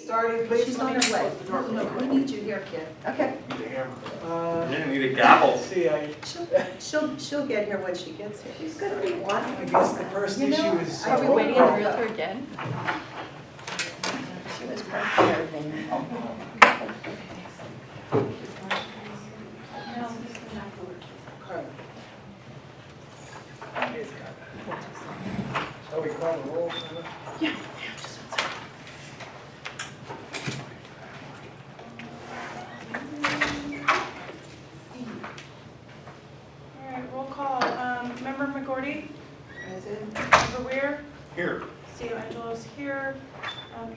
Starting, please. She's on her way. No, we need you here, kid. Okay. Need a hammer. Uh, Need a gavel. let's see, She'll get here when she gets here. She's gonna be one. I guess the first You know, issue is. are we roll waiting call. on the realtor again? She was parked there then. Shall we call the roll? Yeah. All right, roll call. Member McGordy, Present. Member Weir, Here. CEO Angelo's here.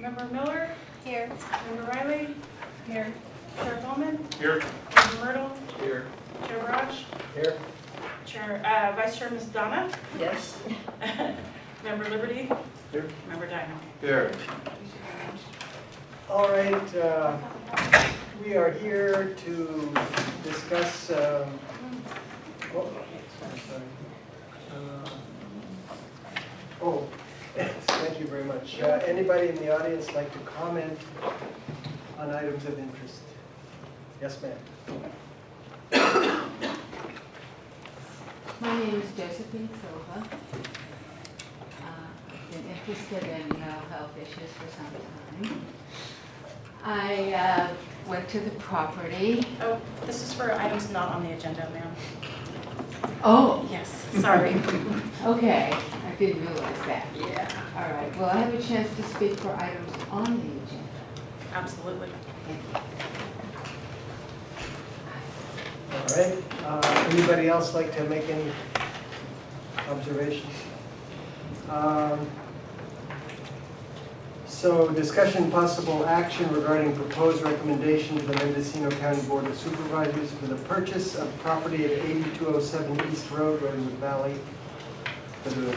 Member Miller, Here. Member Riley, Here. Chair Bowman, Here. Member Myrtle, Here. Chair Barrage, Here. Vice Chair Ms. Donna, Yes. Member Liberty, Here. Member Diamond. Here. All right, we are here to discuss, oh, sorry. Oh, thank you very much. Anybody in the audience like to comment on items of interest? Yes, ma'am. My name is Josephine Silva. I've been interested in mental health issues for some time. I went to the property. Oh, this is for items not on the agenda, ma'am. Oh, Yes, sorry. okay. I didn't realize that. Yeah, All right. Will I have a chance to speak for items on the agenda? absolutely. All right, anybody else like to make any observations? So discussion possible action regarding proposed recommendation to the Mendocino County Board of Supervisors for the purchase of property at 8207 East Road, Redwood Valley, for the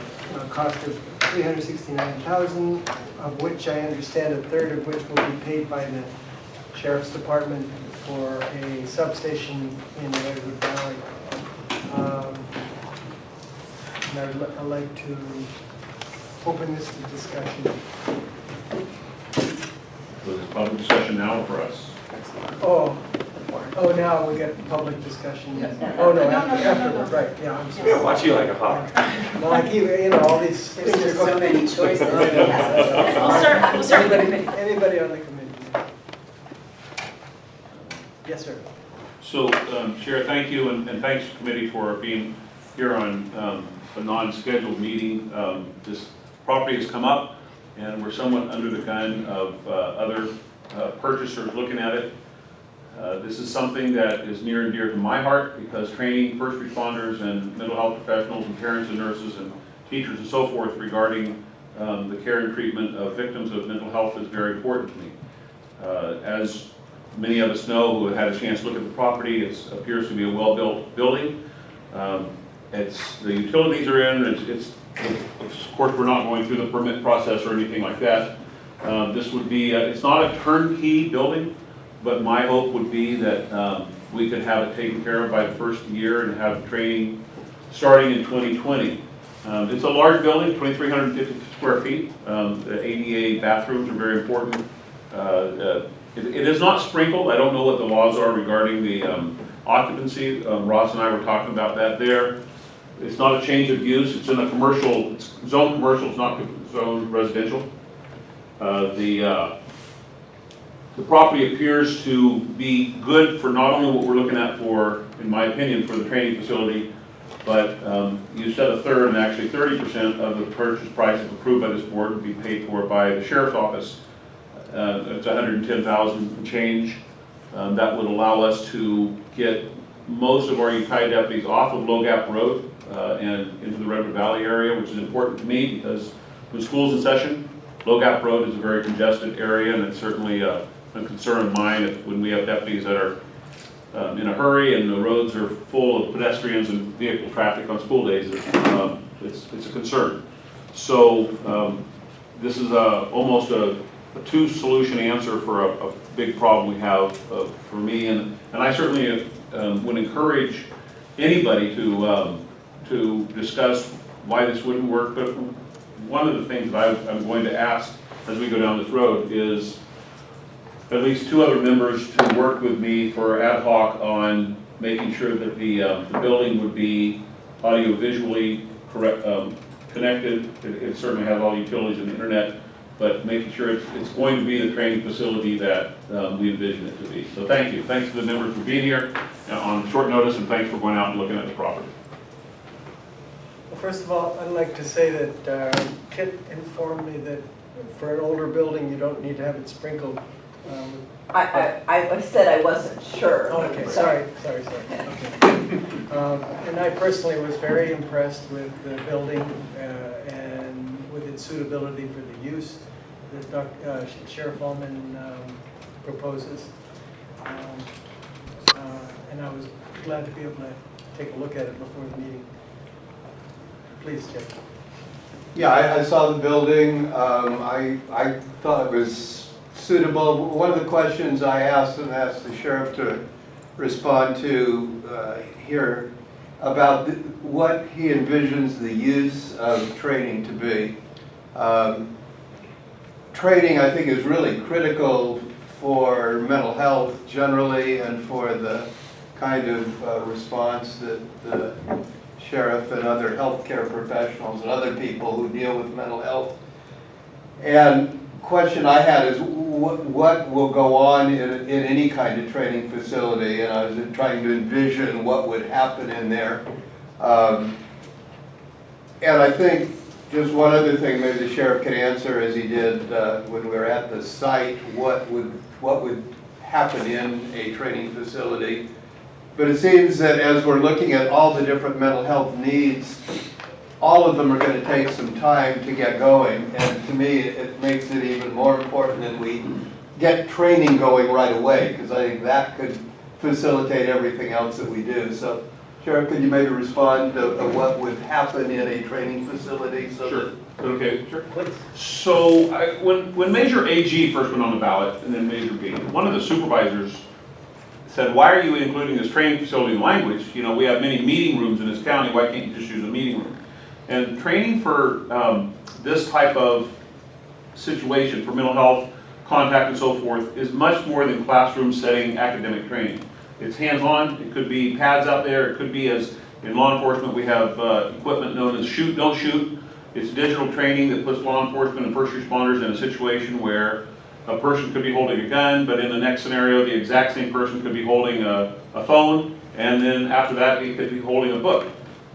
cost of $369,000, of which I understand a third of which will be paid by the Sheriff's Department for a substation in the Redwood Valley. And I'd like to open this to discussion. So it's public discussion now for us. Oh, now we get public discussion. Oh, no, afterward, right, yeah, I'm sorry. Watch you like a hawk. Well, I keep, all these There's things are just so going. many choices. We'll start with the committee. Anybody on the committee? Yes, sir. So, Chair, thank you, and thanks committee for being here on a non-scheduled meeting. This property has come up, and we're somewhat under the gun of other purchasers looking at it. This is something that is near and dear to my heart because training first responders and mental health professionals and parents and nurses and teachers and so forth regarding the care and treatment of victims of mental health is very important to me. As many of us know who have had a chance to look at the property, it appears to be a well-built building. The utilities are in, of course we're not going through the permit process or anything like that. This would be, it's not a turnkey building, but my hope would be that we could have it taken care of by the first year and have training starting in 2020. It's a large building, 2,350 square feet. The ADA bathrooms are very important. It is not sprinkled. I don't know what the laws are regarding the occupancy. Ross and I were talking about that there. It's not a change of use. It's in a commercial, it's zone commercial, it's not zone residential. The property appears to be good for not only what we're looking at for, in my opinion, for the training facility, but you said a third, and actually 30% of the purchase price, if approved by this board, would be paid for by the sheriff's office. It's $110,000 and change. That would allow us to get most of our UTI deputies off of Low Gap Road and into the Redwood Valley area, which is important to me because when school's in session, Low Gap Road is a very congested area, and it's certainly a concern of mine when we have deputies that are in a hurry and the roads are full of pedestrians and vehicle traffic on school days. It's a concern. So this is almost a two-solution answer for a big problem we have for me, and I certainly would encourage anybody to discuss why this wouldn't work. But one of the things that I'm going to ask as we go down this road is at least 2 other members to work with me for ad hoc on making sure that the building would be audio-visually correct, connected. It certainly has all utilities and internet, but making sure it's going to be the training facility that we envision it to be. So thank you. Thanks to the members for being here on short notice, and thanks for going out and looking at the property. Well, first of all, I'd like to say that Kit informed me that for an older building, you don't need to have it sprinkled. I said I wasn't sure. Oh, okay, sorry. Okay. And I personally was very impressed with the building and with its suitability for the use that Sheriff Ullman proposes. And I was glad to be able to take a look at it before the meeting. Please, Jeff. Yeah, I saw the building. I thought it was suitable. One of the questions I asked and asked the sheriff to respond to here about what he envisions the use of training to be. Training, I think, is really critical for mental health generally and for the kind of response that the sheriff and other healthcare professionals and other people who deal with mental health. And question I had is what will go on in any kind of training facility, and I was trying to envision what would happen in there. And I think just one other thing maybe the sheriff can answer, as he did when we were at the site, what would happen in a training facility. But it seems that as we're looking at all the different mental health needs, all of them are going to take some time to get going. And to me, it makes it even more important that we get training going right away, because I think that could facilitate everything else that we do. So, Sheriff, could you maybe respond to what would happen in a training facility? So Sure. Okay, sure. Please. So when Measure AG first went on the ballot, and then Measure B, one of the supervisors said, why are you including this training facility in language? You know, we have many meeting rooms in this county, why can't you just use a meeting room? And training for this type of situation, for mental health, contact and so forth, is much more than classroom setting academic training. It's hands-on, it could be pads out there, it could be, as in law enforcement we have equipment known as shoot, don't shoot. It's digital training that puts law enforcement and first responders in a situation where a person could be holding a gun, but in the next scenario, the exact same person could be holding a phone, and then after that, he could be holding a book.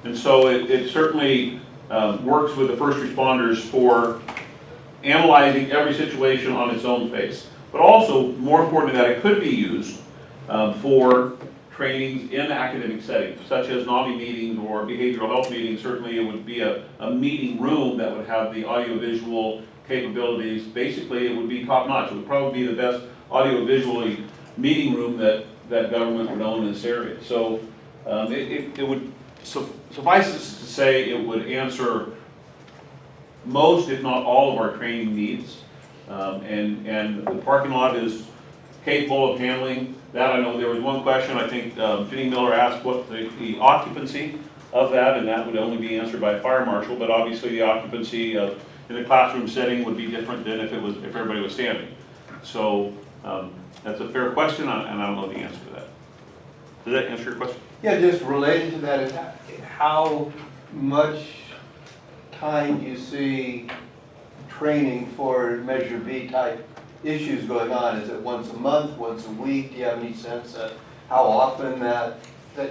And so it certainly works with the first responders for analyzing every situation on its own face. But also, more important than that, it could be used for trainings in academic settings, such as NAMI meetings or behavioral health meetings. Certainly it would be a meeting room that would have the audiovisual capabilities. Basically, it would be top-notch. It would probably be the best audiovisually meeting room that government would own in this area. So it would suffice it to say it would answer most, if not all, of our training needs. And the parking lot is capable of handling that. I know there was one question, I think Jenny Miller asked what the occupancy of that, and that would only be answered by a fire marshal, but obviously the occupancy in a classroom setting would be different than if everybody was standing. So that's a fair question, and I don't know the answer to that. Did that answer your question? Yeah, just related to that is how much time do you see training for Measure B type issues going on? Is it once a month, once a week? Do you have any sense of how often that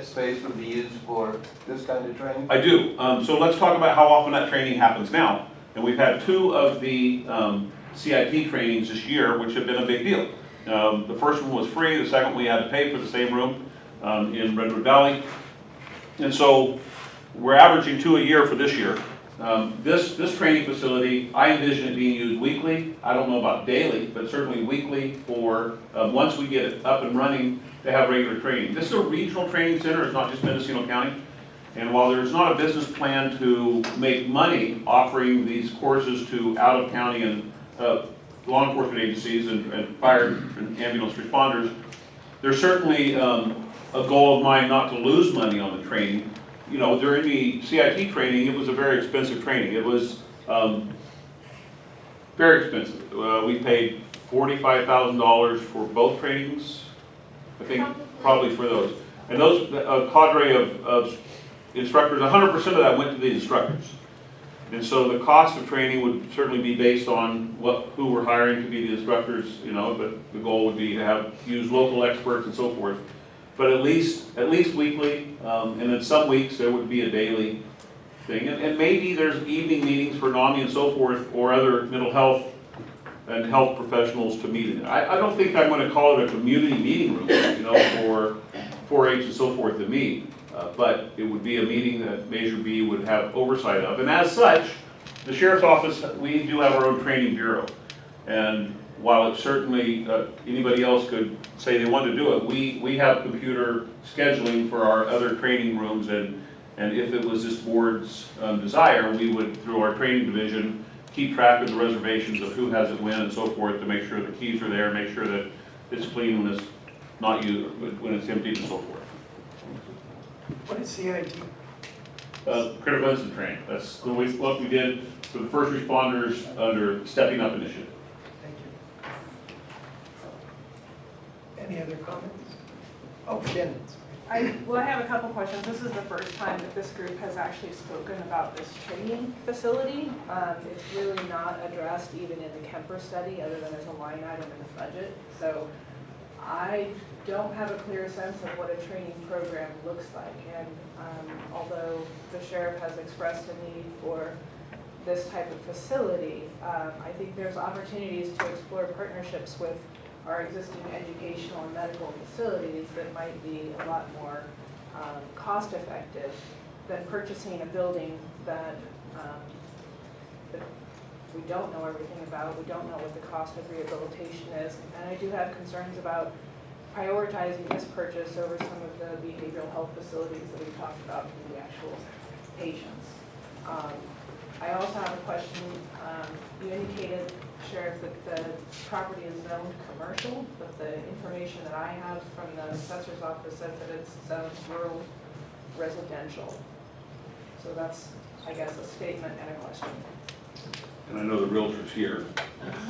space would be used for this kind of training? I do. So let's talk about how often that training happens now. And we've had 2 of the CIP trainings this year, which have been a big deal. The first one was free. The second we had to pay for the same room in Redwood Valley. And so we're averaging 2 a year for this year. This training facility, I envision it being used weekly. I don't know about daily, but certainly weekly for once we get it up and running to have regular training. This is a regional training center. It's not just Mendocino County. And while there's not a business plan to make money offering these courses to out-of-county and law enforcement agencies and fire and ambulance responders, there's certainly a goal of mine not to lose money on the training. You know, during the CIT training, it was a very expensive training. It was very expensive. We paid $45,000 for both trainings, I think, probably for those. And those, a cadre of instructors, 100% of that went to the instructors. And so the cost of training would certainly be based on who we're hiring to be the instructors, you know, but the goal would be to use local experts and so forth. But at least weekly, and then some weeks there would be a daily thing. And maybe there's evening meetings for NAMI and so forth, or other mental health and health professionals to meet in. I don't think I'm going to call it a community meeting room, you know, for 4-H and so forth to meet. But it would be a meeting that Measure B would have oversight of. And as such, the Sheriff's Office, we do have our own training bureau. And while it's certainly, anybody else could say they want to do it, we have computer scheduling for our other training rooms. And if it was this board's desire, we would, through our training division, keep track of the reservations of who has it when and so forth, to make sure the keys are there, make sure that it's clean when it's not used, when it's emptied and so forth. What is CIT? Critical incident training. That's what we did for the first responders under Stepping Up initiative. Thank you. Any other comments? Oh, Shannon. I have a couple questions. This is the first time that this group has actually spoken about this training facility. It's really not addressed even in the Kemper study, other than as a line item in the budget. So I don't have a clear sense of what a training program looks like. And although the sheriff has expressed a need for this type of facility, I think there's opportunities to explore partnerships with our existing educational and medical facilities that might be a lot more cost effective than purchasing a building that we don't know everything about. We don't know what the cost of rehabilitation is. And I do have concerns about prioritizing this purchase over some of the behavioral health facilities that we talked about for the actual patients. I also have a question. You indicated, Sheriff, that the property is zoned commercial, but the information that I have from the assessor's office says that it's zoned rural residential. So that's, I guess, a statement and a question. And I know the realtor's here.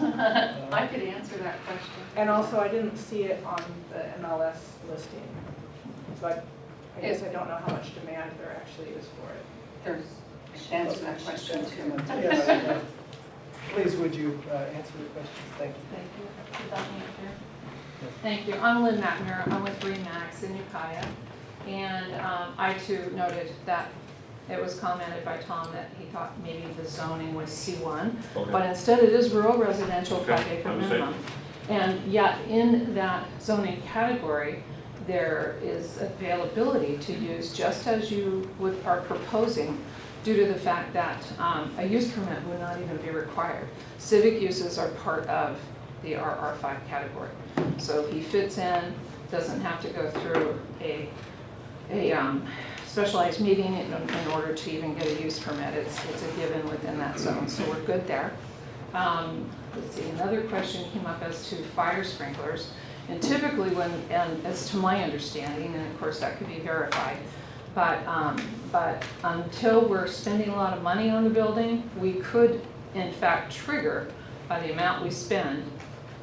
I could answer that question. And also, I didn't see it on the MLS listing, but I guess I don't know how much demand there actually is for it. There's, I should answer that question too. Yeah. Please, would you answer the questions? Thank you. Thank you. Is that me up here? Thank you. I'm Lynn Mackner. I'm with Remax in Ukiah. And I too noted that it was commented by Tom that he thought maybe the zoning was C1, Okay. but instead it is rural residential, Okay, 5 acre I'm the same. minimum. And yet in that zoning category, there is availability to use just as you are proposing, due to the fact that a use permit would not even be required. Civic uses are part of the RR5 category. So he fits in, doesn't have to go through a specialized meeting in order to even get a use permit. It's a given within that zone, so we're good there. Let's see, another question came up as to fire sprinklers. And typically and as to my understanding, and of course that could be verified, but until we're spending a lot of money on the building, we could in fact trigger, by the amount we spend,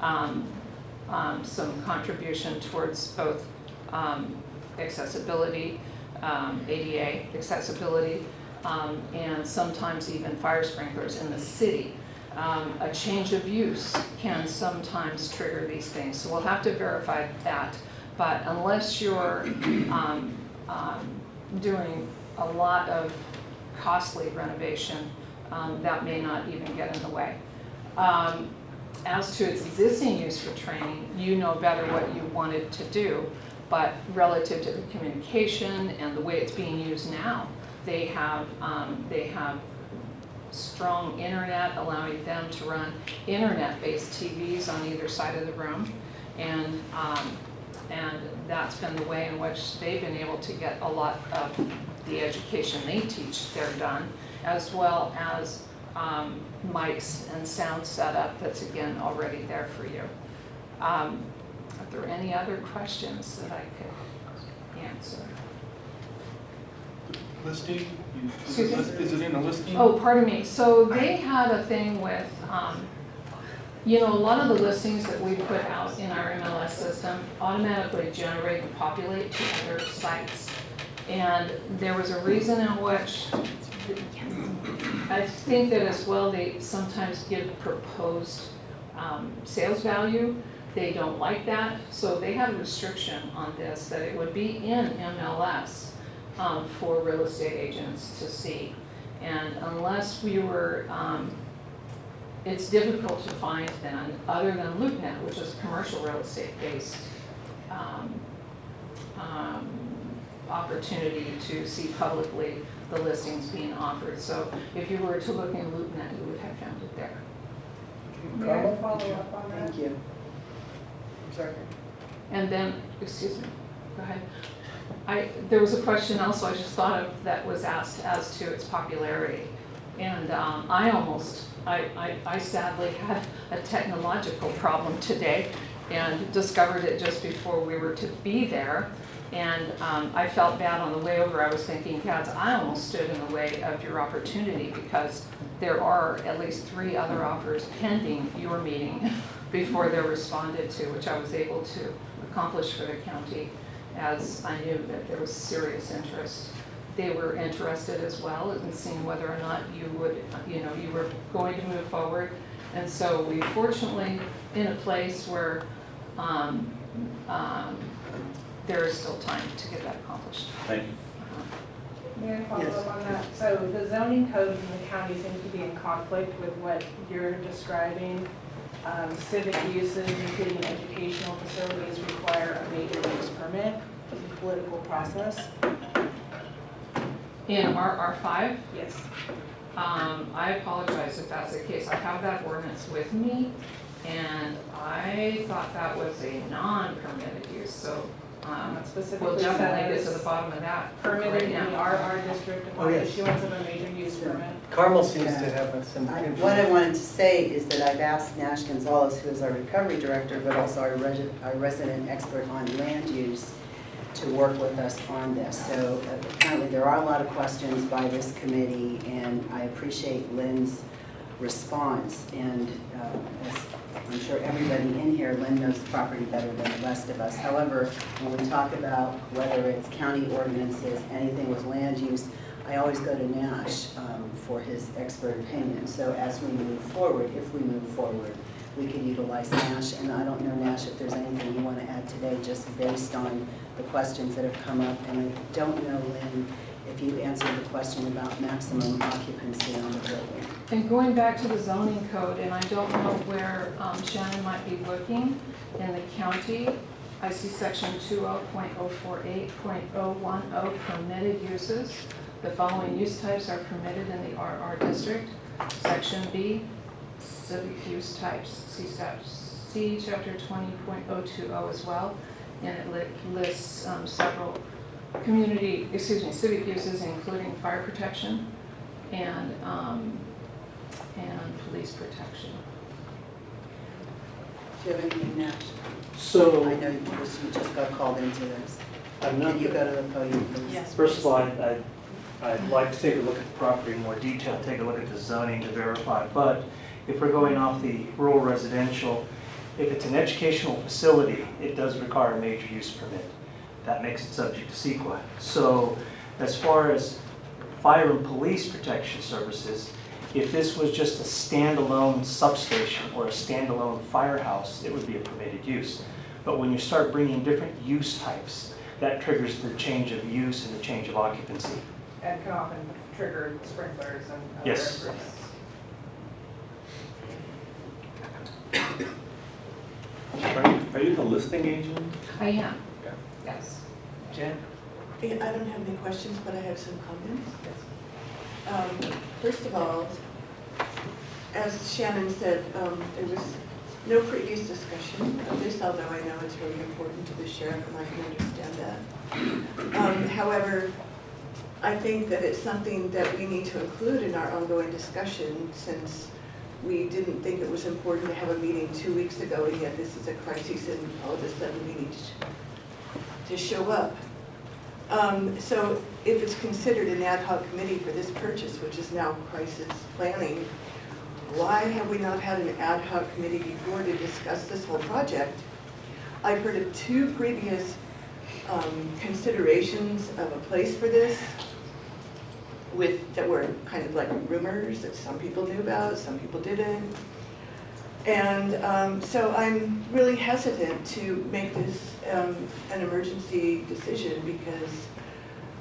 some contribution towards both accessibility, ADA accessibility, and sometimes even fire sprinklers in the city. A change of use can sometimes trigger these things, so we'll have to verify that. But unless you're doing a lot of costly renovation, that may not even get in the way. As to its existing use for training, you know better what you wanted to do, but relative to the communication and the way it's being used now, they have strong internet, allowing them to run internet-based TVs on either side of the room, and that's been the way in which they've been able to get a lot of the education they teach there done, as well as mics and sound setup that's again already there for you. Are there any other questions that I could answer? Listing? Excuse me? Is it in a listing? Oh, pardon me. So they had a thing with You know, a lot of the listings that we put out in our MLS system automatically generate and populate to other sites. And there was a reason in which, I think that as well, they sometimes give proposed sales value. They don't like that, so they had a restriction on this, that it would be in MLS for real estate agents to see. And unless we were, it's difficult to find then, other than LoopNet, which is commercial real estate based opportunity to see publicly the listings being offered. So if you were to look in LoopNet, you would have found it there. May I follow up on that? Thank you. Sorry. And then, excuse me, go ahead. There was a question also I just thought of that was asked as to its popularity. And I sadly had a technological problem today and discovered it just before we were to be there. And I felt bad on the way over. I was thinking, Kads, I almost stood in the way of your opportunity because there are at least 3 other offers pending your meeting before they're responded to, which I was able to accomplish for the county, as I knew that there was serious interest. They were interested as well in seeing whether or not you would, you were going to move forward. And so we fortunately in a place where there is still time to get that accomplished. Thank you. May I follow Yes. up on that? So the zoning codes in the county seem to be in conflict with what you're describing. Civic uses, including educational facilities, require a major use permit. It's a political process. In R5, Yes. I apologize if that's the case. I have that ordinance with me, and I thought that was a non-permitted use, so Specifically we'll definitely get to says the bottom of that permitted right in the now. RR district Oh, upon yes. issuance of a major use permit. Carmel seems to Yeah. have some What I information. wanted to say is that I've asked Nash Gonzalez, who is our recovery director, but also our resident expert on land use, to work with us on this. So apparently there are a lot of questions by this committee, and I appreciate Lynn's response. And as I'm sure everybody in here, Lynn knows the property better than the rest of us. However, when we talk about whether it's county ordinances, anything with land use, I always go to Nash for his expert opinion. So as we move forward, if we move forward, we could utilize Nash. And I don't know, Nash, if there's anything you want to add today, just based on the questions that have come up. And I don't know, Lynn, if you answered the question about maximum occupancy on the building. And going back to the zoning code, and I don't know where Shannon might be looking in the county, I see section 20.048.010 permitted uses. The following use types are permitted in the RR district. Section B, civic use types. See chapter 20.020 as well, and it lists several civic uses, including fire protection and police protection. Do you have anything, Nash? So, I know you just got called into this. I'm not, Can you go to the podium, please? Yes. first of all, I'd like to take a look at the property in more detail, take a look at the zoning to verify. But if we're going off the rural residential, if it's an educational facility, it does require a major use permit. That makes it subject to CEQA. So as far as fire and police protection services, if this was just a standalone substation or a standalone firehouse, it would be a permitted use. But when you start bringing different use types, that triggers the change of use and the change of occupancy. And can often trigger sprinklers and other Yes. improvements. Are you the listing agent? I am, Okay. yes. Jan? I don't have any questions, but I have some comments. First of all, as Shannon said, there was no previous discussion of this, although I know it's really important to the sheriff and I can understand that. However, I think that it's something that we need to include in our ongoing discussion, since we didn't think it was important to have a meeting 2 weeks ago, and yet this is a crisis and all of a sudden we need to show up. So if it's considered an ad hoc committee for this purchase, which is now crisis planning, why have we not had an ad hoc committee before to discuss this whole project? I've heard of 2 previous considerations of a place for this that were kind of like rumors that some people knew about, some people didn't. And so I'm really hesitant to make this an emergency decision because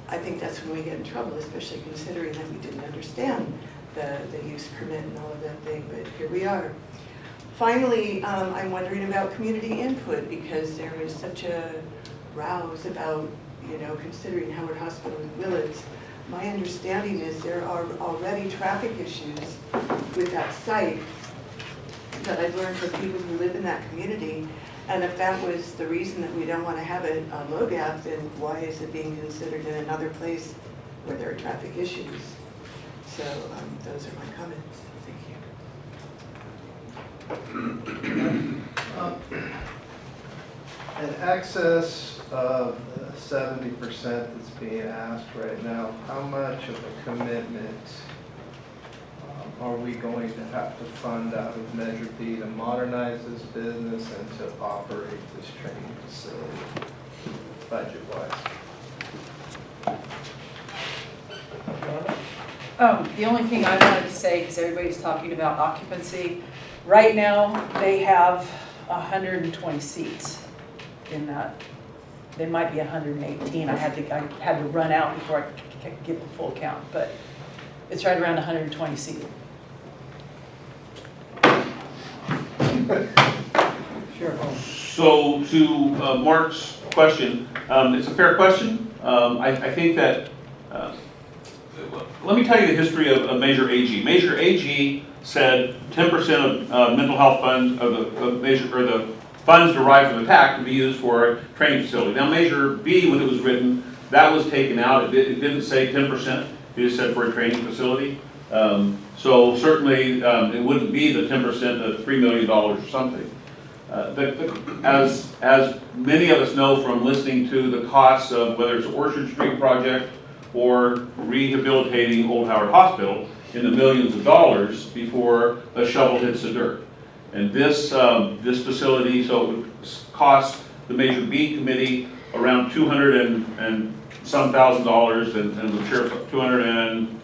I think that's when we get in trouble, especially considering that we didn't understand the use permit and all of that thing, but here we are. Finally, I'm wondering about community input because there was such a rouse about, considering Howard Hospital in Willits. My understanding is there are already traffic issues with that site that I've learned from people who live in that community. And if that was the reason that we don't want to have it on Logat, then why is it being considered in another place where there are traffic issues? So those are my comments. Thank you. In excess of 70% that's being asked right now, how much of a commitment are we going to have to fund out of Measure B to modernize this business and to operate this training facility budget-wise? The only thing I wanted to say, because everybody's talking about occupancy, right now they have 120 seats in that. There might be 118. I had to run out before I could get the full count, but it's right around 120 seats. Sure. So to Mark's question, it's a fair question. I think that, let me tell you the history of Measure AG. Measure AG said 10% of mental health funds, the funds derived from the TAC to be used for a training facility. Now Measure B, when it was written, that was taken out. It didn't say 10%, it just said for a training facility. So certainly it wouldn't be the 10% of $3 million or something. As many of us know from listening to the costs of whether it's the Orchard Street project or rehabilitating Old Howard Hospital in the millions of dollars before a shovel hits the dirt. And this facility, so it would cost the Measure B committee around $200 and some thousand dollars, and the sheriff's 200 and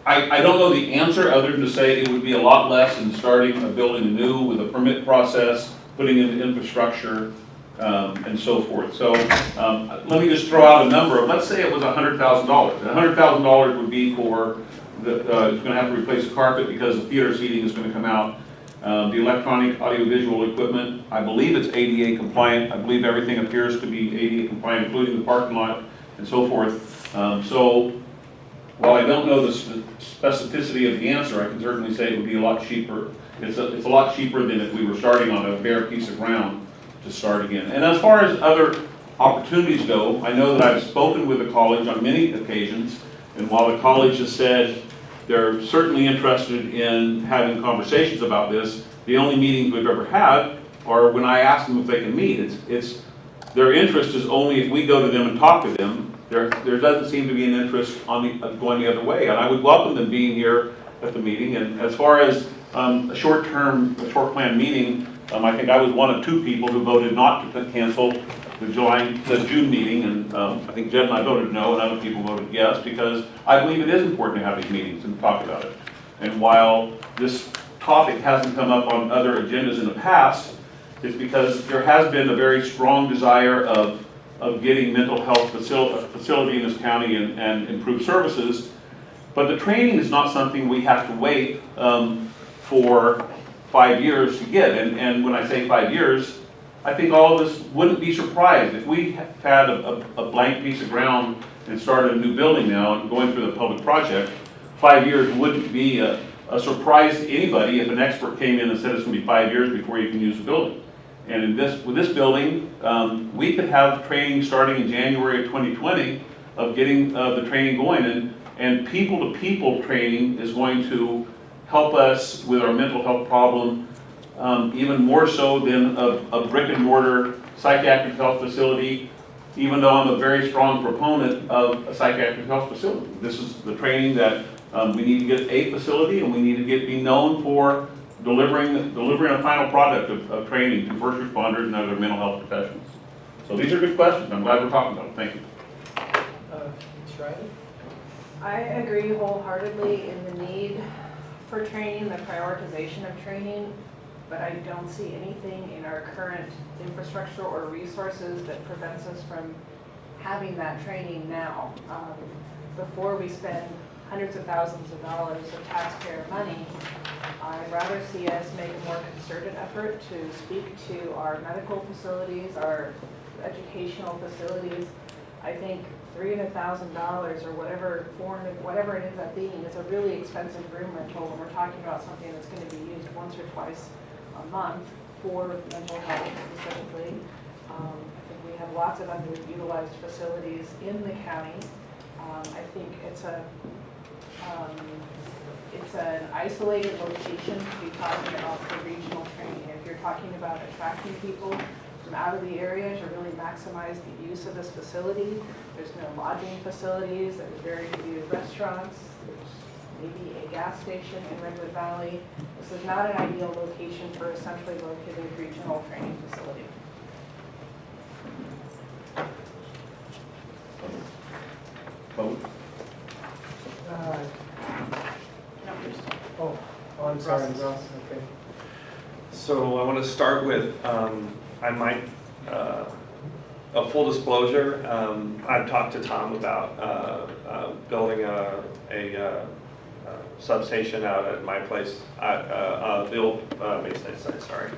I don't know the answer other than to say it would be a lot less than starting a building anew with a permit process, putting in the infrastructure, and so forth. So let me just throw out a number. Let's say it was $100,000. $100,000 would be for it's going to have to replace the carpet because the theater seating is going to come out. The electronic audiovisual equipment, I believe it's ADA compliant. I believe everything appears to be ADA compliant, including the parking lot and so forth. So while I don't know the specificity of the answer, I can certainly say it would be a lot cheaper. It's a lot cheaper than if we were starting on a bare piece of ground to start again. And as far as other opportunities go, I know that I've spoken with the college on many occasions, and while the college has said they're certainly interested in having conversations about this, the only meetings we've ever had are when I ask them if they can meet. Their interest is only if we go to them and talk to them. There doesn't seem to be an interest on going the other way, and I would welcome them being here at the meeting. And as far as a short plan meeting, I think I was one of 2 people who voted not to cancel the June meeting, and I think Jed and I voted no, and other people voted yes, because I believe it is important to have these meetings and talk about it. And while this topic hasn't come up on other agendas in the past, it's because there has been a very strong desire of getting mental health facility in this county and improved services. But the training is not something we have to wait for 5 years to get. And when I say 5 years, I think all of us wouldn't be surprised if we had a blank piece of ground and started a new building now and going through the public project. 5 years wouldn't be a surprise to anybody if an expert came in and said it's going to be 5 years before you can use the building. And with this building, we could have training starting in January of 2020 of getting the training going. And people-to-people training is going to help us with our mental health problem even more so than a brick and mortar psychiatric health facility even though I'm a very strong proponent of a psychiatric health facility. This is the training that we need to get a facility, and we need to be known for delivering a final product of training to first responders and other mental health professionals. So these are good questions. I'm glad we're talking about them. Thank you. Ms. Riley? I agree wholeheartedly in the need for training, the prioritization of training, but I don't see anything in our current infrastructure or resources that prevents us from having that training now. Before we spend hundreds of thousands of dollars of taxpayer money, I'd rather see us make a more concerted effort to speak to our medical facilities, our educational facilities. I think $300,000 or whatever it ends up being is a really expensive room rental when we're talking about something that's going to be used once or twice a month for mental health specifically. I think we have lots of underutilized facilities in the county. I think it's an isolated location to be talking about for regional training. If you're talking about attracting people from out of the area to really maximize the use of this facility, there's no lodging facilities, there's very few restaurants, there's maybe a gas station in Redwood Valley. This is not an ideal location for a centrally located regional training facility. Vote. I'm sorry, Ross, okay. So I want to start with, I might, a full disclosure, I've talked to Tom about building a substation out at my place, at the old Bayside site, sorry.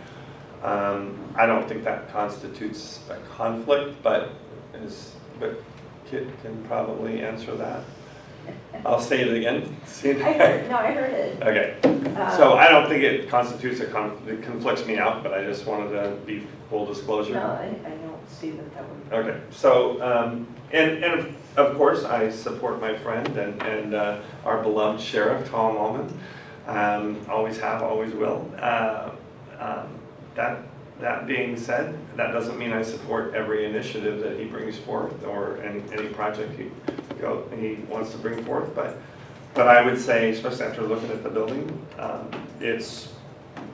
I don't think that constitutes a conflict, but Kit can probably answer that. I'll say it again. I heard it. Okay, so I don't think it constitutes a it conflicts me out, but I just wanted to be full disclosure. No, I don't see that would. Okay, so, and of course, I support my friend and our beloved sheriff, Tom Allman. Always have, always will. That being said, that doesn't mean I support every initiative that he brings forth or any project he wants to bring forth, but I would say, especially after looking at the building, it's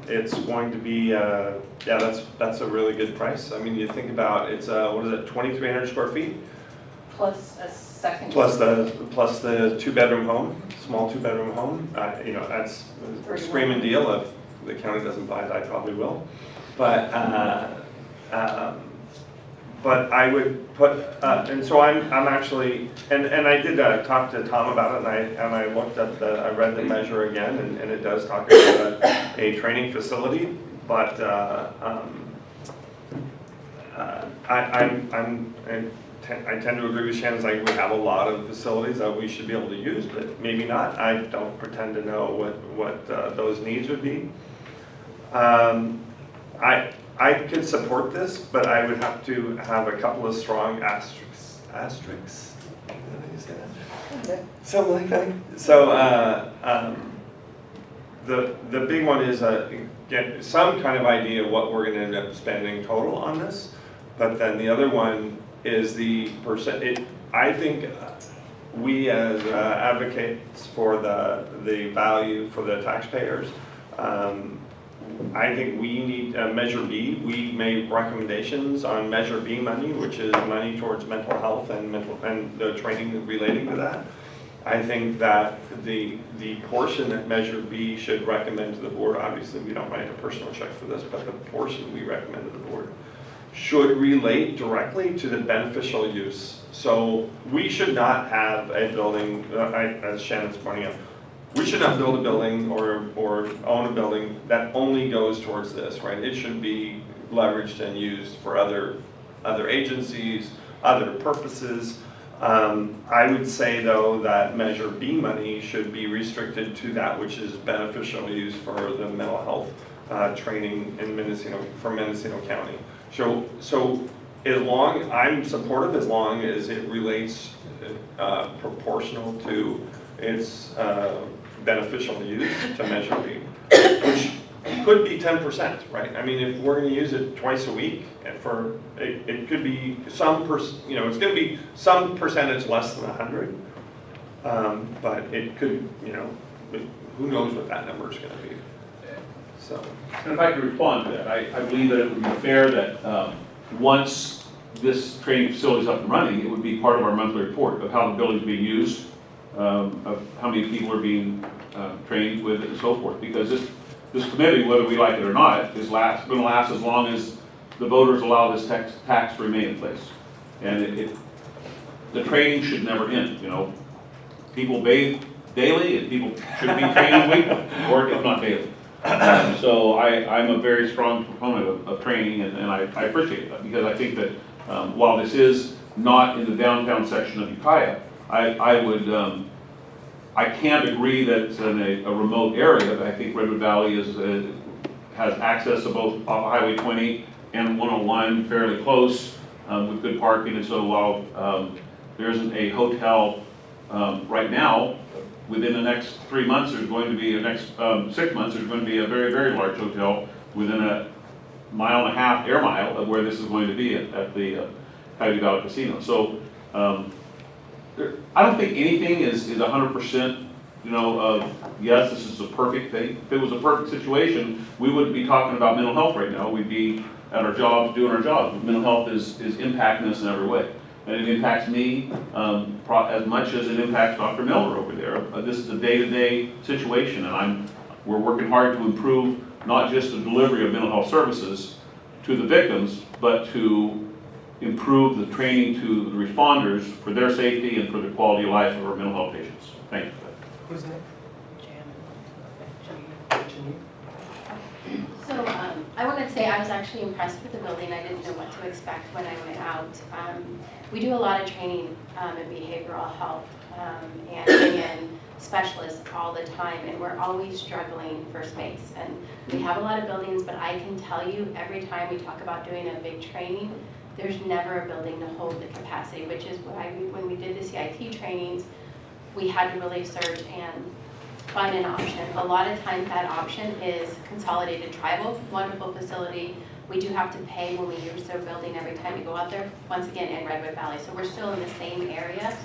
going to be, yeah, that's a really good price. I mean, you think about, it's, what is it, 2,300 square feet? Plus a second. Plus the two-bedroom home, small two-bedroom home. You know, that's a screaming deal. If the county doesn't buy it, I probably will. But I would put, and so I'm actually, and I did talk to Tom about it, and I looked at I read the measure again, and it does talk about a training facility, but I tend to agree with Shannon's, like, we have a lot of facilities that we should be able to use, but maybe not. I don't pretend to know what those needs would be. I could support this, but I would have to have a couple of strong asterisks. Asterisks? How do you say that? Something like that. So the big one is get some kind of idea of what we're going to end up spending total on this. But then the other one is the percent. I think we as advocates for the value for the taxpayers. I think we need Measure B. We made recommendations on Measure B money, which is money towards mental health and the training relating to that. I think that the portion that Measure B should recommend to the board, obviously we don't write a personal check for this, but the portion we recommend to the board should relate directly to the beneficial use. So we should not have a building, as Shannon's pointing out, we should not build a building or own a building that only goes towards this, right? It should be leveraged and used for other agencies, other purposes. I would say, though, that Measure B money should be restricted to that which is beneficial use for the mental health training in Mendocino County. So as long, I'm supportive as long as it relates proportional to its beneficial use to Measure B, could be 10%, right? I mean, if we're gonna use it twice a week, and it could be some it's gonna be some percentage less than 100. But it could, who knows what that number is gonna be, so. And if I could respond to that, I believe that it would be fair that once this training facility is up and running, it would be part of our monthly report of how the building's being used, of how many people are being trained with it and so forth. Because this committee, whether we like it or not, is going to last as long as the voters allow this tax to remain in place. And the training should never end, People bathe daily and people should be trained weekly, or if not daily. So I'm a very strong proponent of training, and I appreciate that, because I think that while this is not in the downtown section of Ukiah, I can't agree that it's in a remote area. I think Redwood Valley has access to both off Highway 20 and 101 fairly close with good parking, and so while there isn't a hotel right now, within the next 3 months, there's going to be, the next 6 months, there's going to be a very, very large hotel within a 1.5 air mile of where this is going to be at the Coyote Valley Casino. So I don't think anything is 100%, of yes, this is a perfect thing. If it was a perfect situation, we wouldn't be talking about mental health right now. We'd be at our jobs, doing our jobs. Mental health is impacting us in every way. And it impacts me as much as it impacts Dr. Miller over there. This is a day-to-day situation, and we're working hard to improve not just the delivery of mental health services to the victims, but to improve the training to the responders for their safety and for the quality of life of our mental health patients. Thank you. Who's next? So I wanted to say I was actually impressed with the building. I didn't know what to expect when I went out. We do a lot of training in behavioral health and bring in specialists all the time, and we're always struggling for space. And we have a lot of buildings, but I can tell you every time we talk about doing a big training, there's never a building to hold the capacity, which is why when we did the CIT trainings, we had to really search and find an option. A lot of times that option is Consolidated Tribal, wonderful facility. We do have to pay when we use their building every time we go out there, once again in Redwood Valley. So we're still in the same area.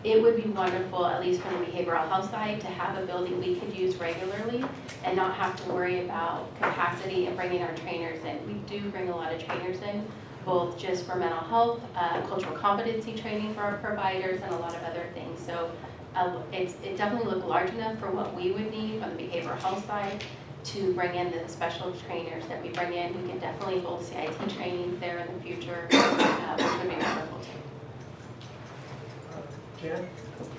It would be wonderful, at least from the behavioral health side, to have a building we could use regularly and not have to worry about capacity and bringing our trainers in. We do bring a lot of trainers in, both just for mental health, cultural competency training for our providers, and a lot of other things. So it definitely looked large enough for what we would need on the behavioral health side to bring in the special trainers that we bring in. We can definitely hold CIT trainings there in the future, which would be wonderful too. Jan?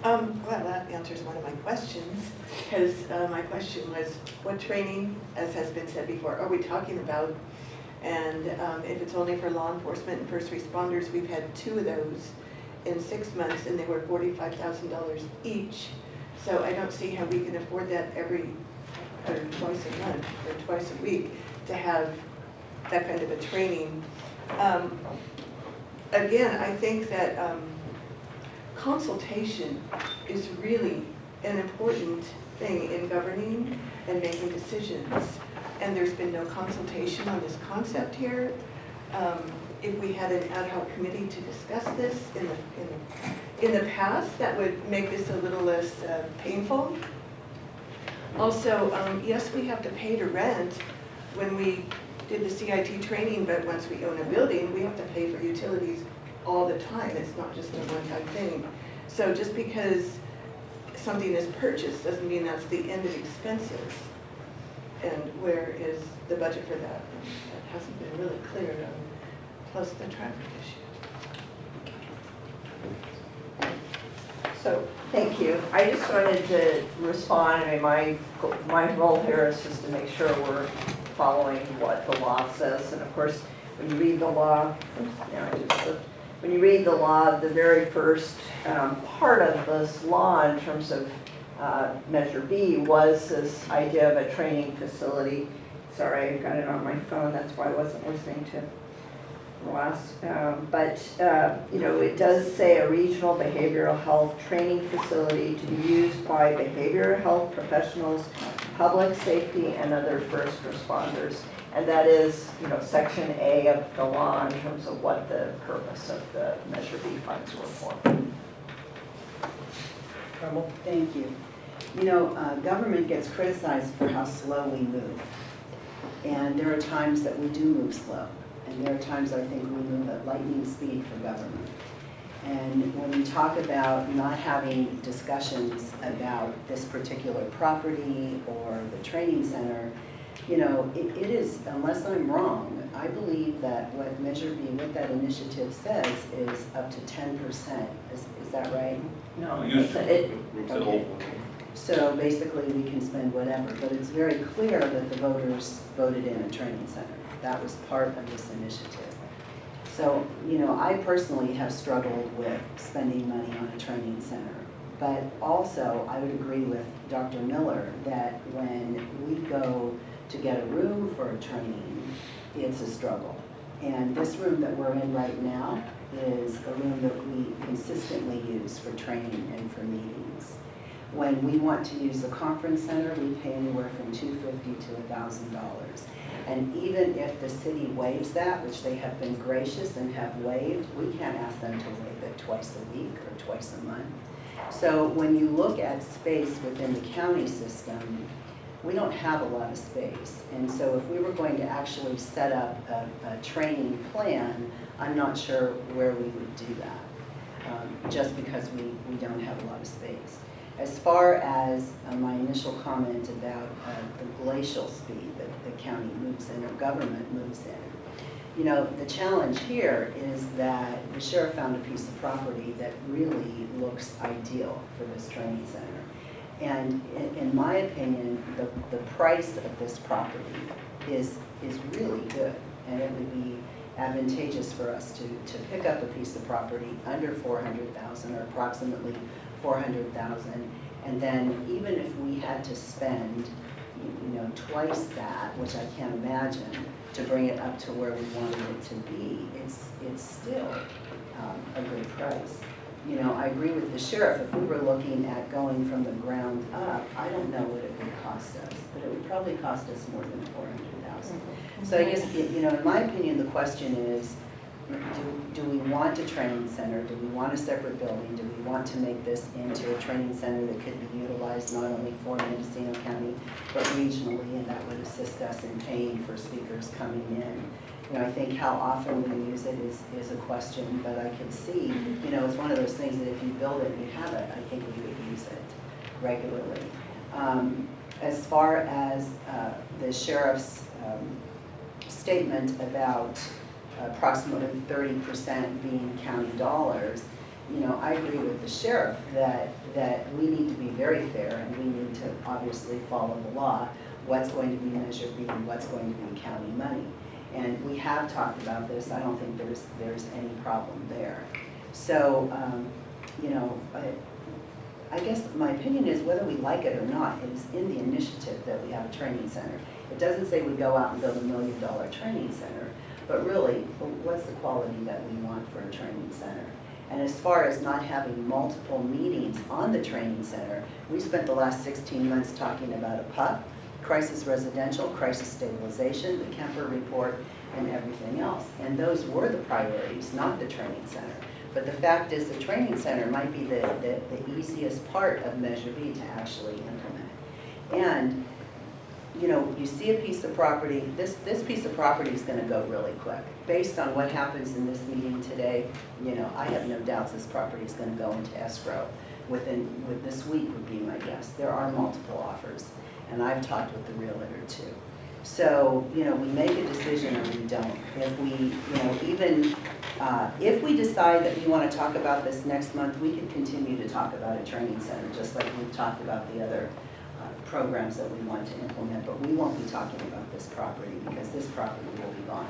Well, that answers one of my questions, because my question was, what training, as has been said before, are we talking about? And if it's only for law enforcement and first responders, we've had 2 of those in 6 months, and they were $45,000 each. So I don't see how we can afford that twice a month or twice a week to have that kind of a training. Again, I think that consultation is really an important thing in governing and making decisions. And there's been no consultation on this concept here. If we had an ad hoc committee to discuss this in the past, that would make this a little less painful. Also, yes, we have to pay to rent when we did the CIT training, but once we own a building, we have to pay for utilities all the time. It's not just a one-time thing. So just because something is purchased doesn't mean that's the end of expenses. And where is the budget for that? That hasn't been really clear, plus the traffic issue. So, thank you. I just wanted to respond. I mean, my role here is just to make sure we're following what the law says. And of course, when you read the law, when you read the law, the very first part of this law in terms of Measure B was this idea of a training facility. Sorry, I've got it on my phone. That's why I wasn't listening to the last. It does say a regional behavioral health training facility to be used by behavioral health professionals public safety and other first responders. And that is, section A of the law in terms of what the purpose of the Measure B funds were for. Carmel? Thank you. Government gets criticized for how slow we move. And there are times that we do move slow. And there are times I think we move at lightning speed for government. And when we talk about not having discussions about this particular property or the training center, it is, unless I'm wrong, I believe that what Measure B, what that initiative says is up to 10%. Is that right? No, Use- Okay. So basically, we can spend whatever, but it's very clear that the voters voted in a training center. That was part of this initiative. So, I personally have struggled with spending money on a training center. But also, I would agree with Dr. Miller that when we go to get a room for a training, it's a struggle. And this room that we're in right now is a room that we consistently use for training and for meetings. When we want to use the conference center, we pay anywhere from $250 to $1,000. And even if the city waives that, which they have been gracious and have waived, we can't ask them to waive it twice a week or twice a month. So when you look at space within the county system, we don't have a lot of space. And so if we were going to actually set up a training plan, I'm not sure where we would do that, just because we don't have a lot of space. As far as my initial comment about the glacial speed that the county moves in or government moves in, the challenge here is that the sheriff found a piece of property that really looks ideal for this training center. And in my opinion, the price of this property is really good, and it would be advantageous for us to pick up a piece of property under $400,000 or approximately $400,000, and then even if we had to spend, twice that, which I can't imagine, to bring it up to where we wanted it to be, it's still a good price. I agree with the sheriff. If we were looking at going from the ground up, I don't know what it would cost us, but it would probably cost us more than $400,000. So I guess, in my opinion, the question is, do we want a training center? Do we want a separate building? Do we want to make this into a training center that could be utilized not only for Mendocino County, but regionally, and that would assist us in paying for speakers coming in? I think how often we use it is a question, but I can see, it's one of those things that if you build it and you have it, I think we would use it regularly. As far as the sheriff's statement about approximately 30% being county dollars, I agree with the sheriff that we need to be very fair and we need to obviously follow the law. What's going to be Measure B and what's going to be county money. And we have talked about this. I don't think there's any problem there. So, I guess my opinion is whether we like it or not, it is in the initiative that we have a training center. It doesn't say we go out and build $1 million training center, but really, what's the quality that we want for a training center? And as far as not having multiple meetings on the training center, we spent the last 16 months talking about a PUP, crisis residential, crisis stabilization, the Kemper report, and everything else. And those were the priorities, not the training center. But the fact is the training center might be the easiest part of Measure B to actually implement. And, you see a piece of property, this piece of property is going to go really quick. Based on what happens in this meeting today, I have no doubts this property is going to go into escrow with this week would be my guess. There are multiple offers. And I've talked with the realtor too. So, we make a decision or we don't. If we, if we decide that we want to talk about this next month, we can continue to talk about a training center, just like we've talked about the other programs that we want to implement, but we won't be talking about this property because this property will be gone.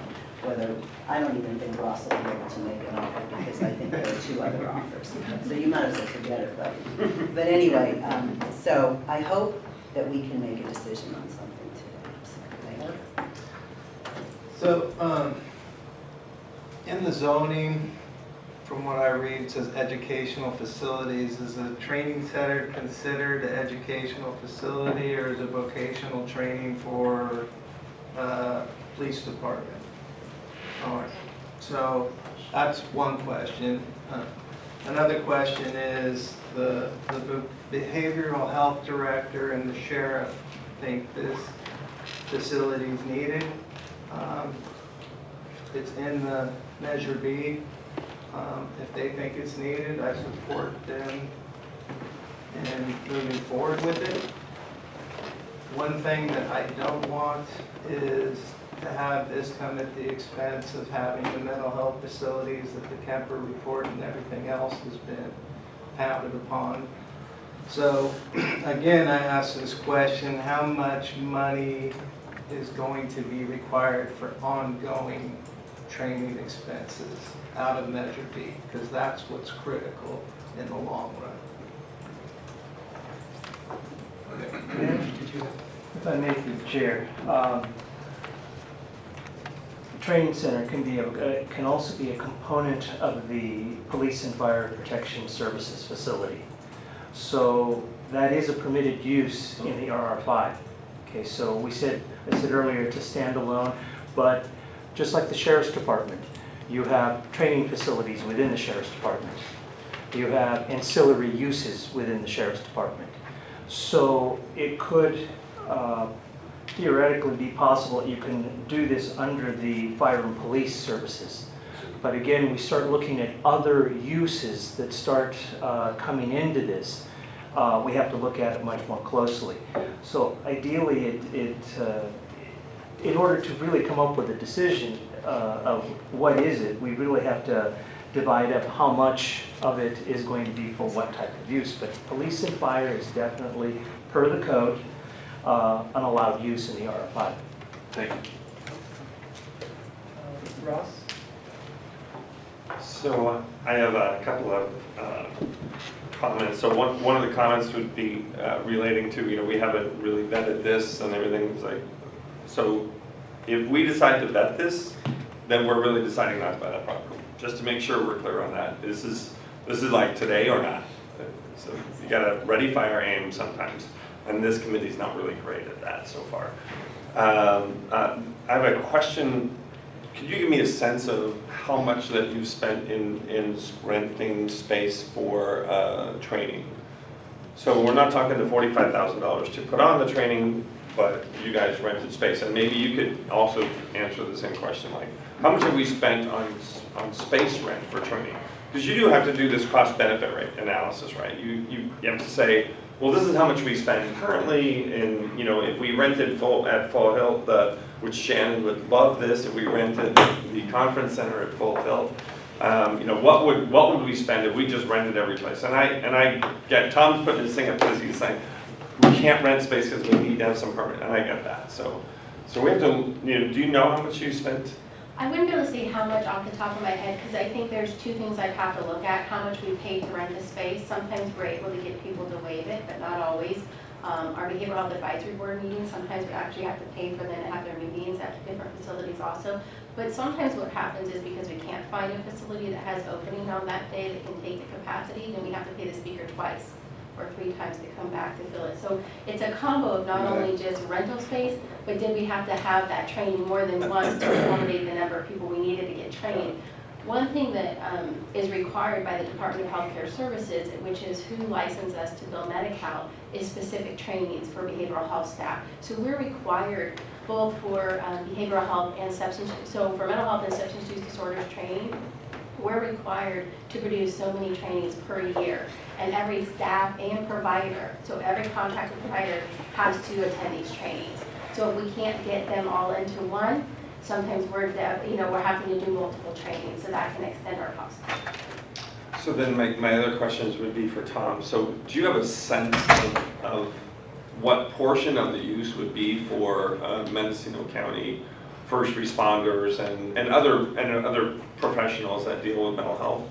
I don't even think Ross will be able to make an offer because I think there are 2 other offers. So you might as well forget it, but anyway, so I hope that we can make a decision on something today. Thank you. So, in the zoning, from what I read, it says educational facilities. Is a training center considered an educational facility, or is it vocational training for police department? All right, so that's one question. Another question is the behavioral health director and the sheriff think this facility is needed. It's in the Measure B. If they think it's needed, I support them in moving forward with it. One thing that I don't want is to have this come at the expense of having the mental health facilities that the Kemper report and everything else has been pounded upon. So again, I ask this question, how much money is going to be required for ongoing training expenses out of Measure B? Because that's what's critical in the long run. If I may, through the chair, the training center can also be a component of the police and fire protection services facility. So that is a permitted use in the RR5. Okay, so I said earlier it's a standalone, but just like the sheriff's department, you have training facilities within the sheriff's department. You have ancillary uses within the sheriff's department. So it could theoretically be possible that you can do this under the fire and police services. But again, we start looking at other uses that start coming into this. We have to look at it much more closely. So ideally, in order to really come up with a decision of what is it, we really have to divide up how much of it is going to be for what type of use. But police and fire is definitely, per the code, unallowed use in the RR5. Thank you. Ross? So I have a couple of comments. So one of the comments would be relating to, we haven't really vetted this and everything. It's like, so if we decide to vet this, then we're really deciding not to buy that property. Just to make sure we're clear on that. This is like today or not. So you gotta ready, fire, aim sometimes. And this committee's not really great at that so far. I have a question. Could you give me a sense of how much that you've spent in renting space for training? So we're not talking the $45,000 to put on the training, but you guys rented space. And maybe you could also answer the same question, like, how much have we spent on space rent for training? Because you do have to do this cost-benefit rate analysis, right? You have to say, well, this is how much we spend currently, and if we rented at Full Hill, which Shannon would love this, if we rented the conference center at Full Hill, what would we spend if we just rented every place? And I get Tom's putting his thing up because he's saying we can't rent space because we need to have some permit, and I get that. So we have to. Do you know how much you spent? I wouldn't be able to say how much off the top of my head, because I think there's two things I'd have to look at. How much we paid to rent the space. Sometimes we're able to get people to waive it, but not always. Our behavioral health advisory board meetings, sometimes we actually have to pay for them to have their meetings at different facilities also. But sometimes what happens is because we can't find a facility that has opening on that day that can take the capacity, then we have to pay the speaker twice or 3 times to come back to fill it. So it's a combo of not only just rental space, but did we have to have that training more than once to accommodate the number of people we needed to get trained. One thing that is required by the Department of Healthcare Services, which is who licenses us to bill Medi-Cal, is specific trainings for behavioral health staff. So we're required both for behavioral health and substance, so for mental health and substance use disorders training, we're required to produce so many trainings per year. And every staff and provider, so every contracted provider has to attend these trainings. So if we can't get them all into one, sometimes we're having to do multiple trainings, so that can extend our costs. So then my other questions would be for Tom. So do you have a sense of what portion of the use would be for Mendocino County first responders and other professionals that deal with mental health?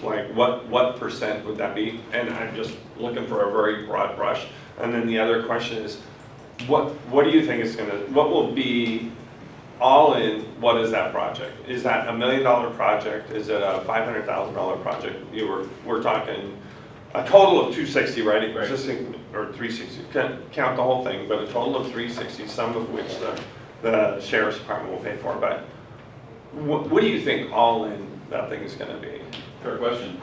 Like what percent would that be? And I'm just looking for a very broad brush. And then the other question is, what do you think is what will be all in, what is that project? Is that $1 million project? Is it a $500,000 project? We're talking a total of 260, right? Existing, or 360, count the whole thing, but a total of 360, some of which the sheriff's department will pay for. But what do you think all in that thing is gonna be? Fair question.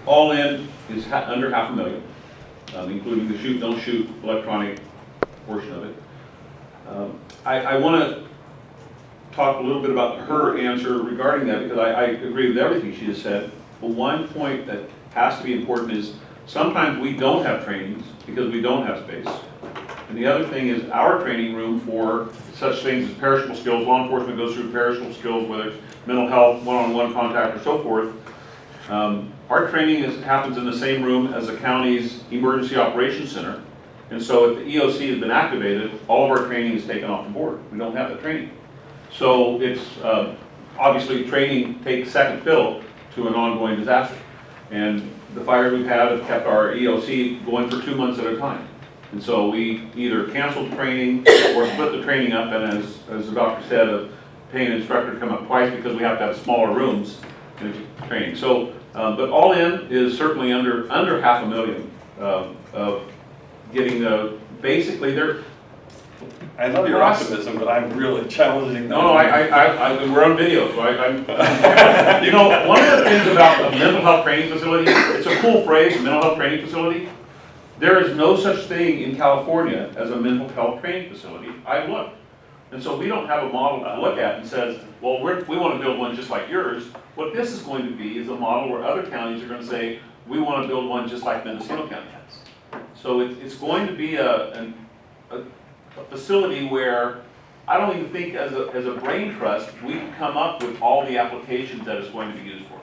All in is under $500,000, including the shoot, don't shoot electronic portion of it. I want to talk a little bit about her answer regarding that, because I agree with everything she just said. But one point that has to be important is sometimes we don't have trainings because we don't have space. And the other thing is our training room for such things as perishable skills, law enforcement goes through perishable skills, whether it's mental health, one-on-one contact, or so forth. Our training happens in the same room as the county's emergency operations center. And so if the EOC has been activated, all of our training is taken off the board. We don't have the training. So it's, obviously training takes second fiddle to an ongoing disaster. And the fires we've had have kept our EOC going for 2 months at a time. And so we either canceled training or split the training up, and as the doctor said, paying an instructor to come up twice because we have to have smaller rooms in training. So, but all in is certainly under $500,000 of getting the, basically they're. I love your optimism, but I'm really challenging. No, we're on video, so I'm you know, one of the things about a mental health training facility, it's a cool phrase, mental health training facility. There is no such thing in California as a mental health training facility. I've looked. And so we don't have a model to look at and says, well, we want to build one just like yours. What this is going to be is a model where other counties are going to say, we want to build one just like Mendocino County has. So it's going to be a facility where I don't even think as a brain trust, we can come up with all the applications that it's going to be used for.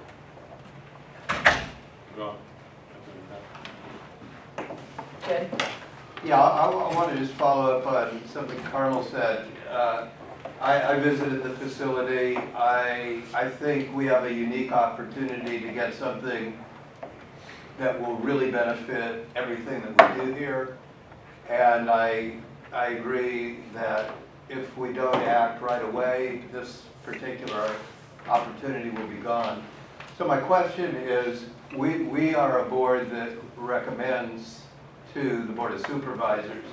Jed? Yeah, I want to just follow up on something Carmel said. I visited the facility. I think we have a unique opportunity to get something that will really benefit everything that we do here. And I agree that if we don't act right away, this particular opportunity will be gone. So my question is, we are a board that recommends to the Board of Supervisors.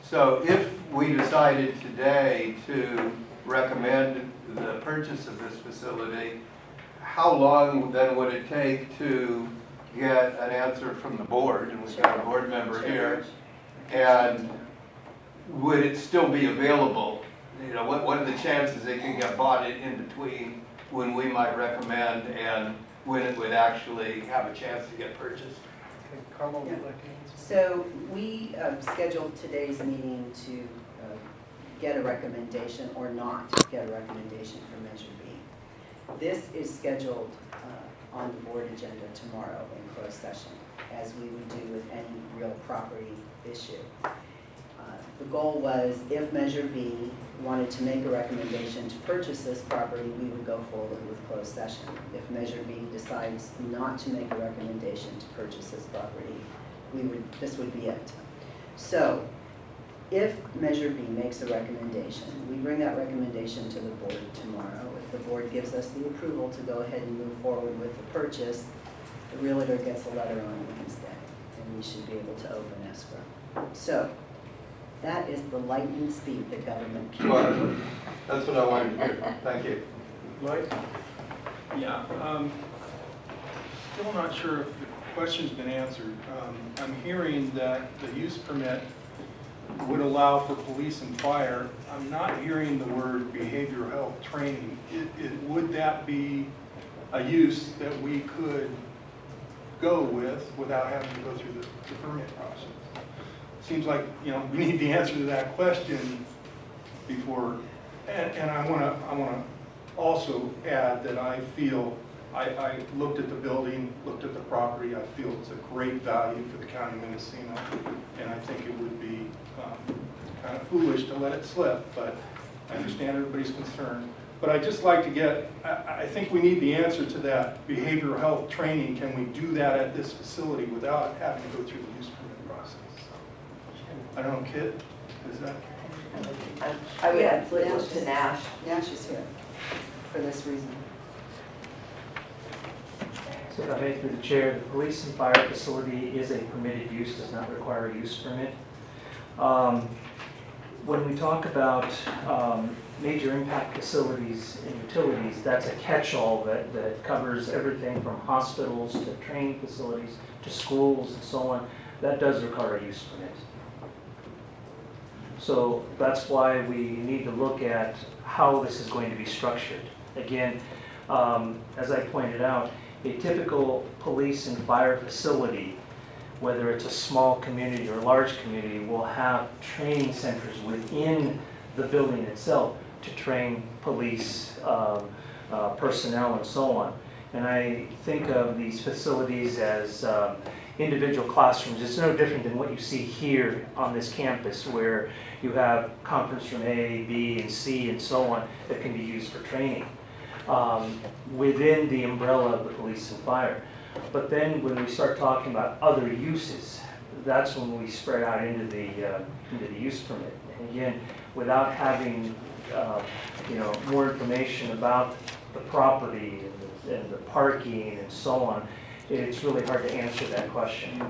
So if we decided today to recommend the purchase of this facility, how long then would it take to get an answer from the board? And we've got a board member here. And would it still be available? You know, what are the chances it can get bought in between when we might recommend and when it would actually have a chance to get purchased? Okay, Carmel, would you like to answer? So we scheduled today's meeting to get a recommendation or not get a recommendation for Measure B. This is scheduled on the board agenda tomorrow in closed session, as we would do with any real property issue. The goal was, if Measure B wanted to make a recommendation to purchase this property, we would go forward with closed session. If Measure B decides not to make a recommendation to purchase this property, this would be it. So, if Measure B makes a recommendation, we bring that recommendation to the board tomorrow. If the board gives us the approval to go ahead and move forward with the purchase, the realtor gets a letter on Wednesday, and we should be able to open escrow. So, that is the lightning speed that government can do. That's what I wanted to hear. Thank you. Lloyd? Yeah, still not sure if the question's been answered. I'm hearing that the use permit would allow for police and fire. I'm not hearing the word behavioral health training. Would that be a use that we could go with without having to go through the permit process? Seems like, you know, we need the answer to that question before, and I want to also add that I feel, I looked at the building, looked at the property, I feel it's a great value for the county of Mendocino, and I think it would be kind of foolish to let it slip, but I understand everybody's concern. But I'd just like to get, I think we need the answer to that behavioral health training. Can we do that at this facility without having to go through the use permit process? I don't know, Kit? Is that? I would Yeah, flip Nash to is- Nash. Nash is here for this reason. So if I may, through the chair, the police and fire facility is a permitted use, does not require a use permit. When we talk about major impact facilities and utilities, that's a catch-all that covers everything from hospitals to training facilities to schools and so on. That does require a use permit. So that's why we need to look at how this is going to be structured. Again, as I pointed out, a typical police and fire facility, whether it's a small community or a large community, will have training centers within the building itself to train police personnel and so on. And I think of these facilities as individual classrooms. It's no different than what you see here on this campus, where you have conference room A, B, and C, and so on, that can be used for training within the umbrella of the police and fire. But then when we start talking about other uses, that's when we spread out into the use permit. And again, without having more information about the property and the parking and so on, it's really hard to answer that question.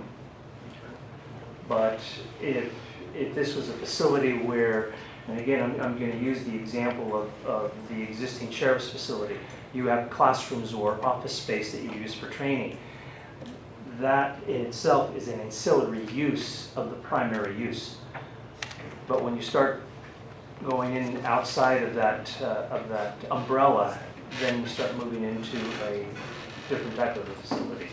But if this was a facility where, and again, I'm going to use the example of the existing sheriff's facility. You have classrooms or office space that you use for training. That in itself is an ancillary use of the primary use. But when you start going in outside of that umbrella, then we start moving into a different type of a facility.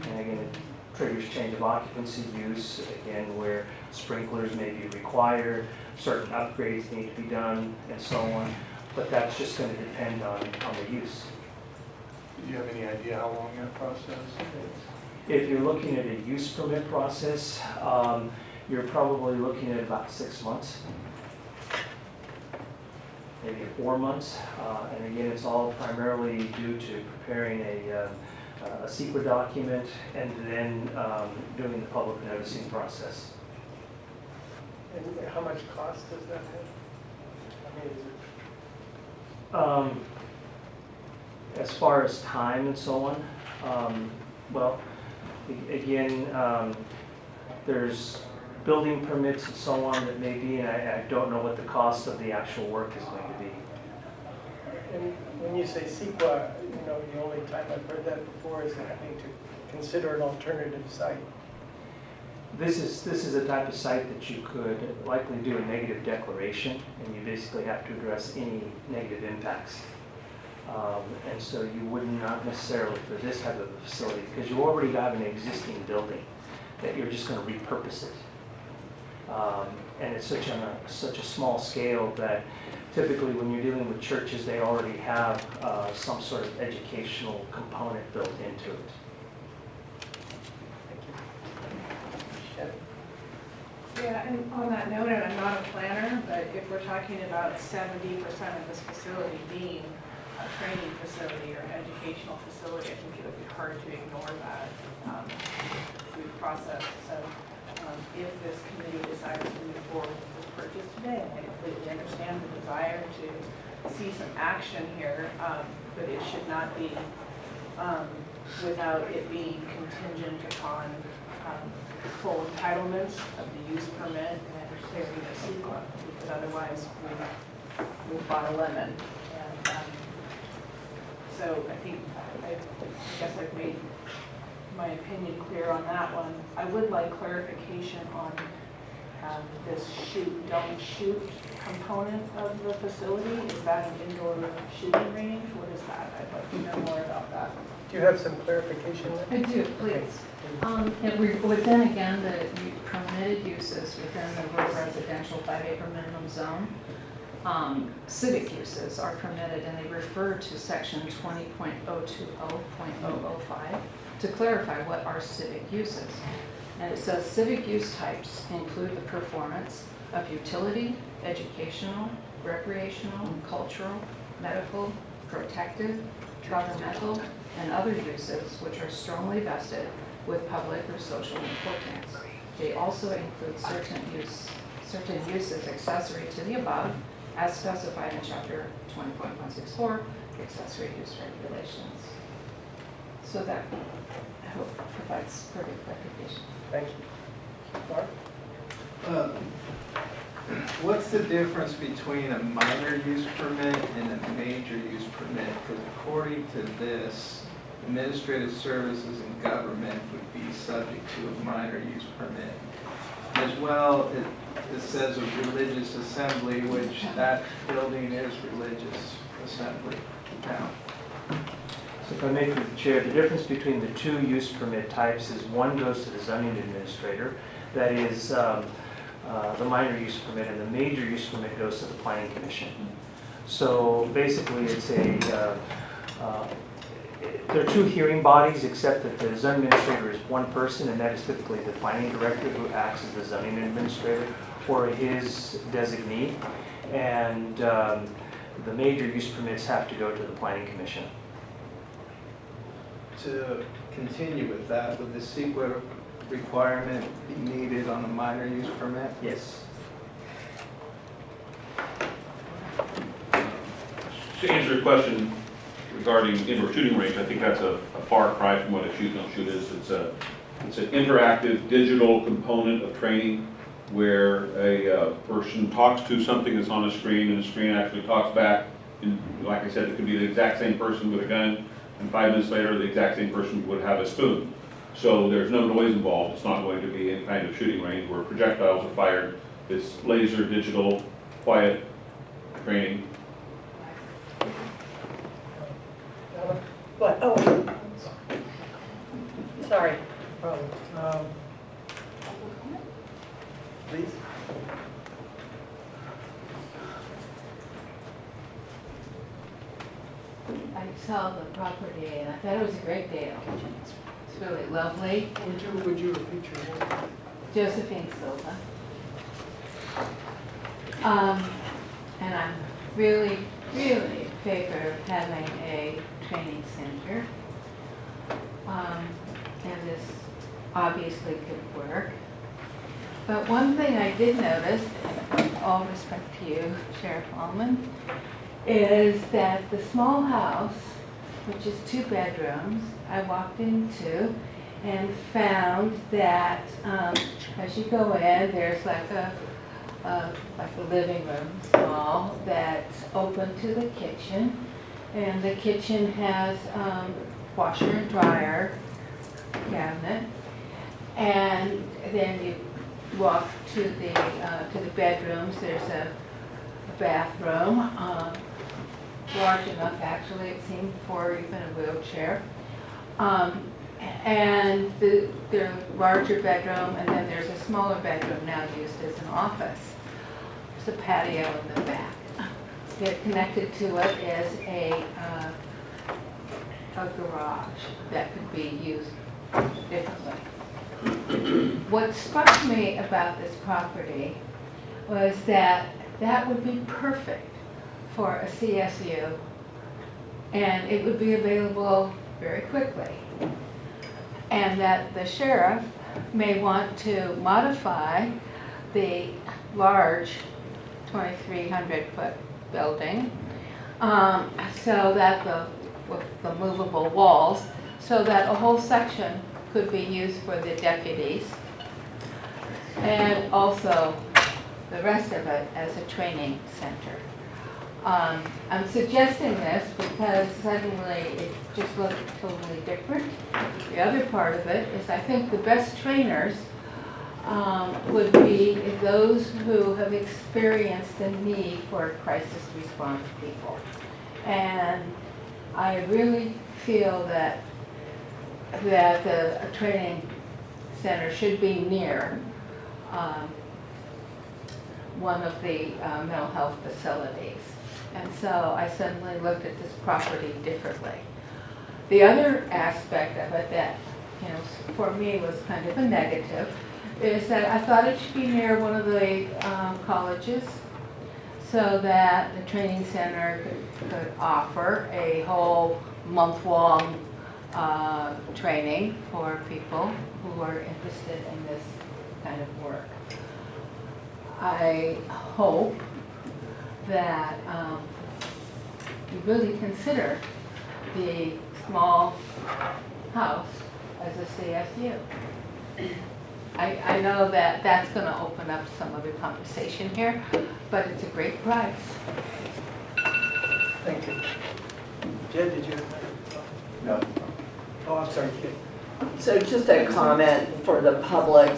And again, it triggers change of occupancy use, again, where sprinklers may be required, certain upgrades need to be done, and so on. But that's just going to depend on the use. Do you have any idea how long that process is? If you're looking at a use permit process, you're probably looking at about 6 months, maybe 4 months. And again, it's all primarily due to preparing a CEQA document and then doing the public noticing process. And how much cost does that have? I mean, is it As far as time and so on, well, again, there's building permits and so on that may be, and I don't know what the cost of the actual work is going to be. And when you say CEQA, the only time I've heard that before is having to consider an alternative site. This is a type of site that you could likely do a negative declaration, and you basically have to address any negative impacts. And so you would not necessarily for this type of a facility, because you already have an existing building that you're just going to repurpose it. And it's such a small scale that typically when you're dealing with churches, they already have some sort of educational component built into it. Yeah, and on that note, and I'm not a planner, but if we're talking about 70% of this facility being a training facility or educational facility, I think it would be hard to ignore that through the process. So if this committee decides to move forward with this purchase today, and I completely understand the desire to see some action here, but it should not be without it being contingent upon full entitlements of the use permit and clearing the CEQA, because otherwise we bought a lemon. And so I guess I've made my opinion clear on that one. I would like clarification on this don't shoot component of the facility. Is that an indoor shooting range? What is that? I'd like to know more about that. Do you have some clarification? I do, please. Within, again, the permitted uses within the rural residential 5-acre minimum zone, civic uses are permitted, and they refer to section 20.020.005 to clarify what are civic uses. And it says civic use types include the performance of utility, educational, recreational, cultural, medical, protective, governmental, and other uses which are strongly vested with public or social importance. They also include certain certain uses accessory to the above as specified in chapter 20.164, accessory use regulations. So that, I hope, provides further clarification. Thank you. Mark? What's the difference between a minor use permit and a major use permit? Because according to this, administrative services and government would be subject to a minor use permit. As well, it says a religious assembly, which that building is religious assembly now. So if I may, through the chair, the difference between the two use permit types is one goes to the zoning administrator, that is the minor use permit, and the major use permit goes to the planning commission. So basically, it's there are two hearing bodies, except that the zoning administrator is one person, and that is typically the planning director who acts as the zoning administrator or his designee. And the major use permits have to go to the planning commission. To continue with that, would the CEQA requirement be needed on a minor use permit? Yes. To answer your question regarding indoor shooting range, I think that's a far cry from what a shoot don't shoot is. It's an interactive digital component of training where a person talks to something that's on a screen, and the screen actually talks back. And like I said, it could be the exact same person with a gun, and 5 minutes later, the exact same person would have a spoon. So there's no noise involved. It's not going to be any kind of shooting range where projectiles are fired. It's laser, digital, quiet training. What, oh, sorry. Please? I saw the property and I thought it was a great deal. It's really lovely. Would you repeat your name? Josephine Silva. And I'm really, really in favor of having a training center. And this obviously could work. But one thing I did notice, with all respect to you, Sheriff Allman, is that the small house, which is 2 bedrooms, I walked into and found that as you go in, there's like a living room, small, that's open to the kitchen. And the kitchen has washer and dryer cabinet. And then you walk to the bedrooms. There's a bathroom, large enough actually, it seemed, for even a wheelchair. And there's a larger bedroom, and then there's a smaller bedroom now used as an office. There's a patio in the back. Connected to it is a garage that could be used differently. What struck me about this property was that would be perfect for a CSU, and it would be available very quickly. And that the sheriff may want to modify the large 2,300-foot building so that with the movable walls, so that a whole section could be used for the deputies, and also the rest of it as a training center. I'm suggesting this because suddenly it just looked totally different. The other part of it is I think the best trainers would be those who have experienced the need for crisis response people. And I really feel that a training center should be near one of the mental health facilities. And so I suddenly looked at this property differently. The other aspect of it that, for me was kind of a negative is that I thought it should be near one of the colleges so that the training center could offer a whole month-long training for people who are interested in this kind of work. I hope that you really consider the small house as a CSU. I know that that's going to open up some other conversation here, but it's a great price. Thank you. Jed, did you? No. Oh, I'm sorry, Kit. So just a comment for the public.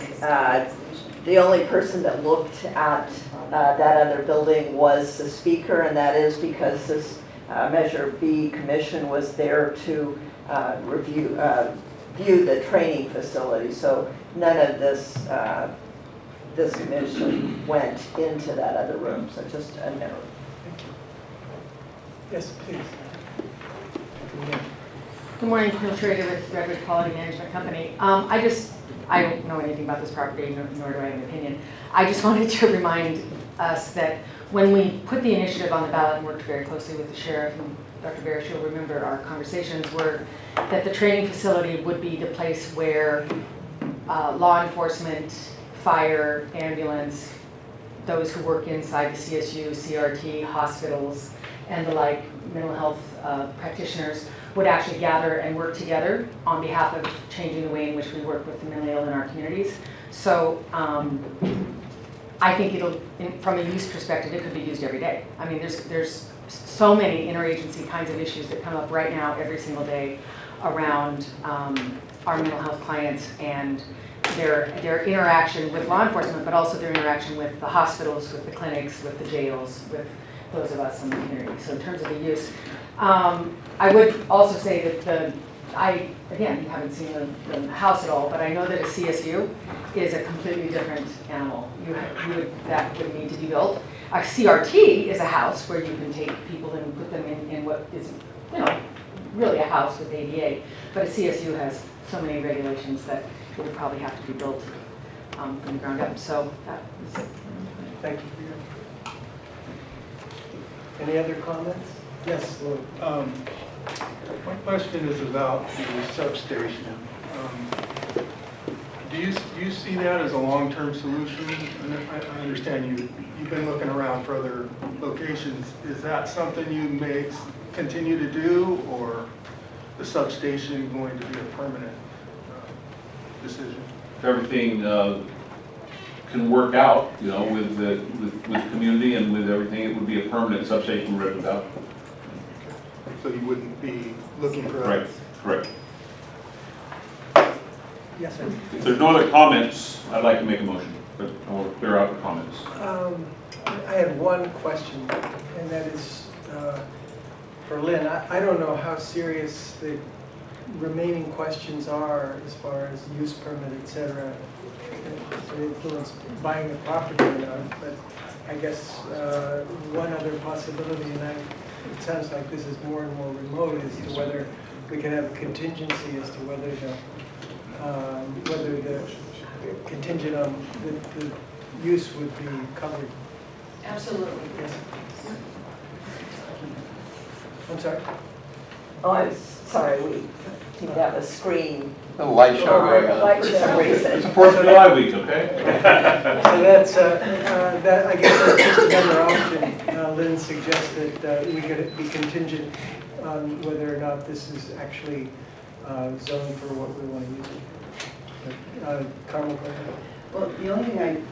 The only person that looked at that other building was the speaker, and that is because this Measure B commission was there to view the training facility. So none of this commission went into that other room. So just a note. Thank you. Yes, please. Good morning, Jill Schrader with Redwood Quality Management Company. I don't know anything about this property, nor do I have an opinion. I just wanted to remind us that when we put the initiative on the ballot and worked very closely with the sheriff, and Dr. Barish, you'll remember our conversations were that the training facility would be the place where law enforcement, fire, ambulance, those who work inside the CSU, CRT, hospitals, and the like mental health practitioners would actually gather and work together on behalf of changing the way in which we work with the mentally ill in our communities. So I think from a use perspective, it could be used every day. I mean, there's so many interagency kinds of issues that come up right now every single day around our mental health clients and their interaction with law enforcement, but also their interaction with the hospitals, with the clinics, with the jails, with those of us in the community. So in terms of the use, I would also say that again, you haven't seen the house at all, but I know that a CSU is a completely different animal. That would need to be built. A CRT is a house where you can take people and put them in what is, really a house with ADA. But a CSU has so many regulations that it would probably have to be built from the ground up. So that is it. Thank you for your. Any other comments? Yes, Lou. My question is about the substation. Do you see that as a long-term solution? And I understand you've been looking around for other locations. Is that something you may continue to do, or the substation going to be a permanent decision? If everything can work out, with the community and with everything, it would be a permanent substation right without. So you wouldn't be looking for Right, others? correct. Yes, sir. If there's no other comments, I'd like to make a motion, but I'll clear out the comments. I had one question, and that is for Lynn. I don't know how serious the remaining questions are as far as use permit, et cetera, to influence buying the property or not, but I guess one other possibility, and it sounds like this is more and more remote, is to whether we can have a contingency as to whether the contingent on the use would be covered. Absolutely. Yes. I'm sorry? Oh, I'm sorry, we seem to have a screen. A light show going on. Light show reason. It's 4th of July week, okay? So that's, I guess that's just another option. Lynn suggested we could be contingent on whether or not this is actually zoned for what we want to use it for. Carmel, go ahead. Well, the only thing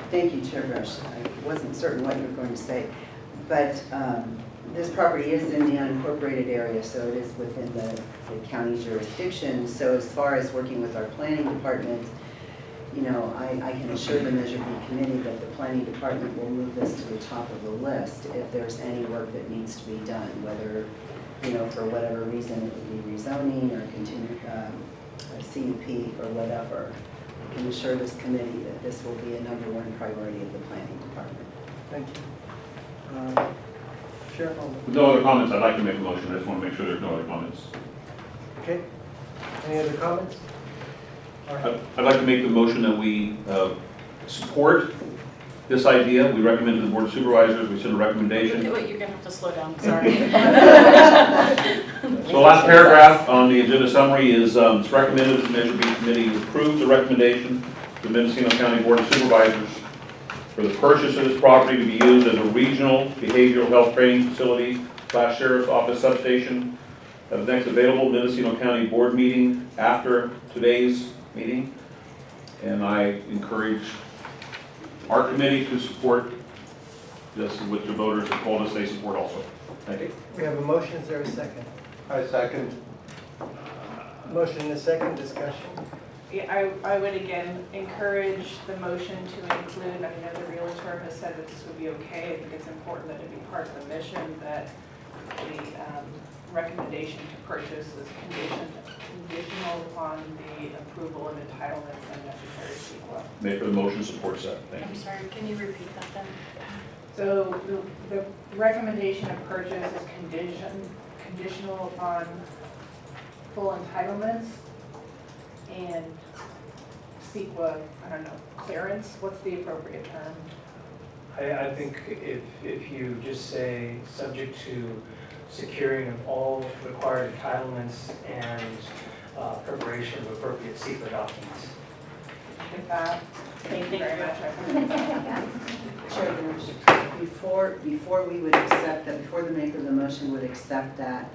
thank you, Chair Brush. I wasn't certain what you were going to say, but this property is in the unincorporated area, so it is within the county jurisdiction. So as far as working with our planning department, I can assure the Measure B committee that the planning department will move this to the top of the list if there's any work that needs to be done, whether, for whatever reason it would be rezoning or continue CUP or whatever. I can assure this committee that this will be a #1 priority of the planning department. Thank you. Sheriff Holman. With no other comments, I'd like to make a motion. I just want to make sure there's no other comments. Okay. Any other comments? All right. I'd like to make the motion that we support this idea. We recommend to the Board of Supervisors, we send a recommendation. Wait, you're gonna have to slow down, sorry. So the last paragraph on the agenda summary is it's recommended that the Measure B committee approve the recommendation to the Mendocino County Board of Supervisors for the purchase of this property to be used as a regional behavioral health training facility / sheriff's office substation at the next available Mendocino County Board meeting after today's meeting. And I encourage our committee to support this, which the voters have told us they support also. Thank you. We have a motion, is there a second? I second. Motion and a second, discussion. Yeah, I would again encourage the motion to include, I know the realtor has said that this would be okay. I think it's important that it be part of the mission, that the recommendation to purchase is conditional upon the approval of entitlements and necessary sequel. Maker of the motion supports that. Thank I'm you. sorry, can you repeat that then? So the recommendation of purchase is conditional upon full entitlements and CEQA, I don't know, clearance, what's the appropriate term? I think if you just say, subject to securing of all required entitlements and preparation of appropriate secret documents. With that, thank you very much. Chair, before we would accept that, before the maker of the motion would accept that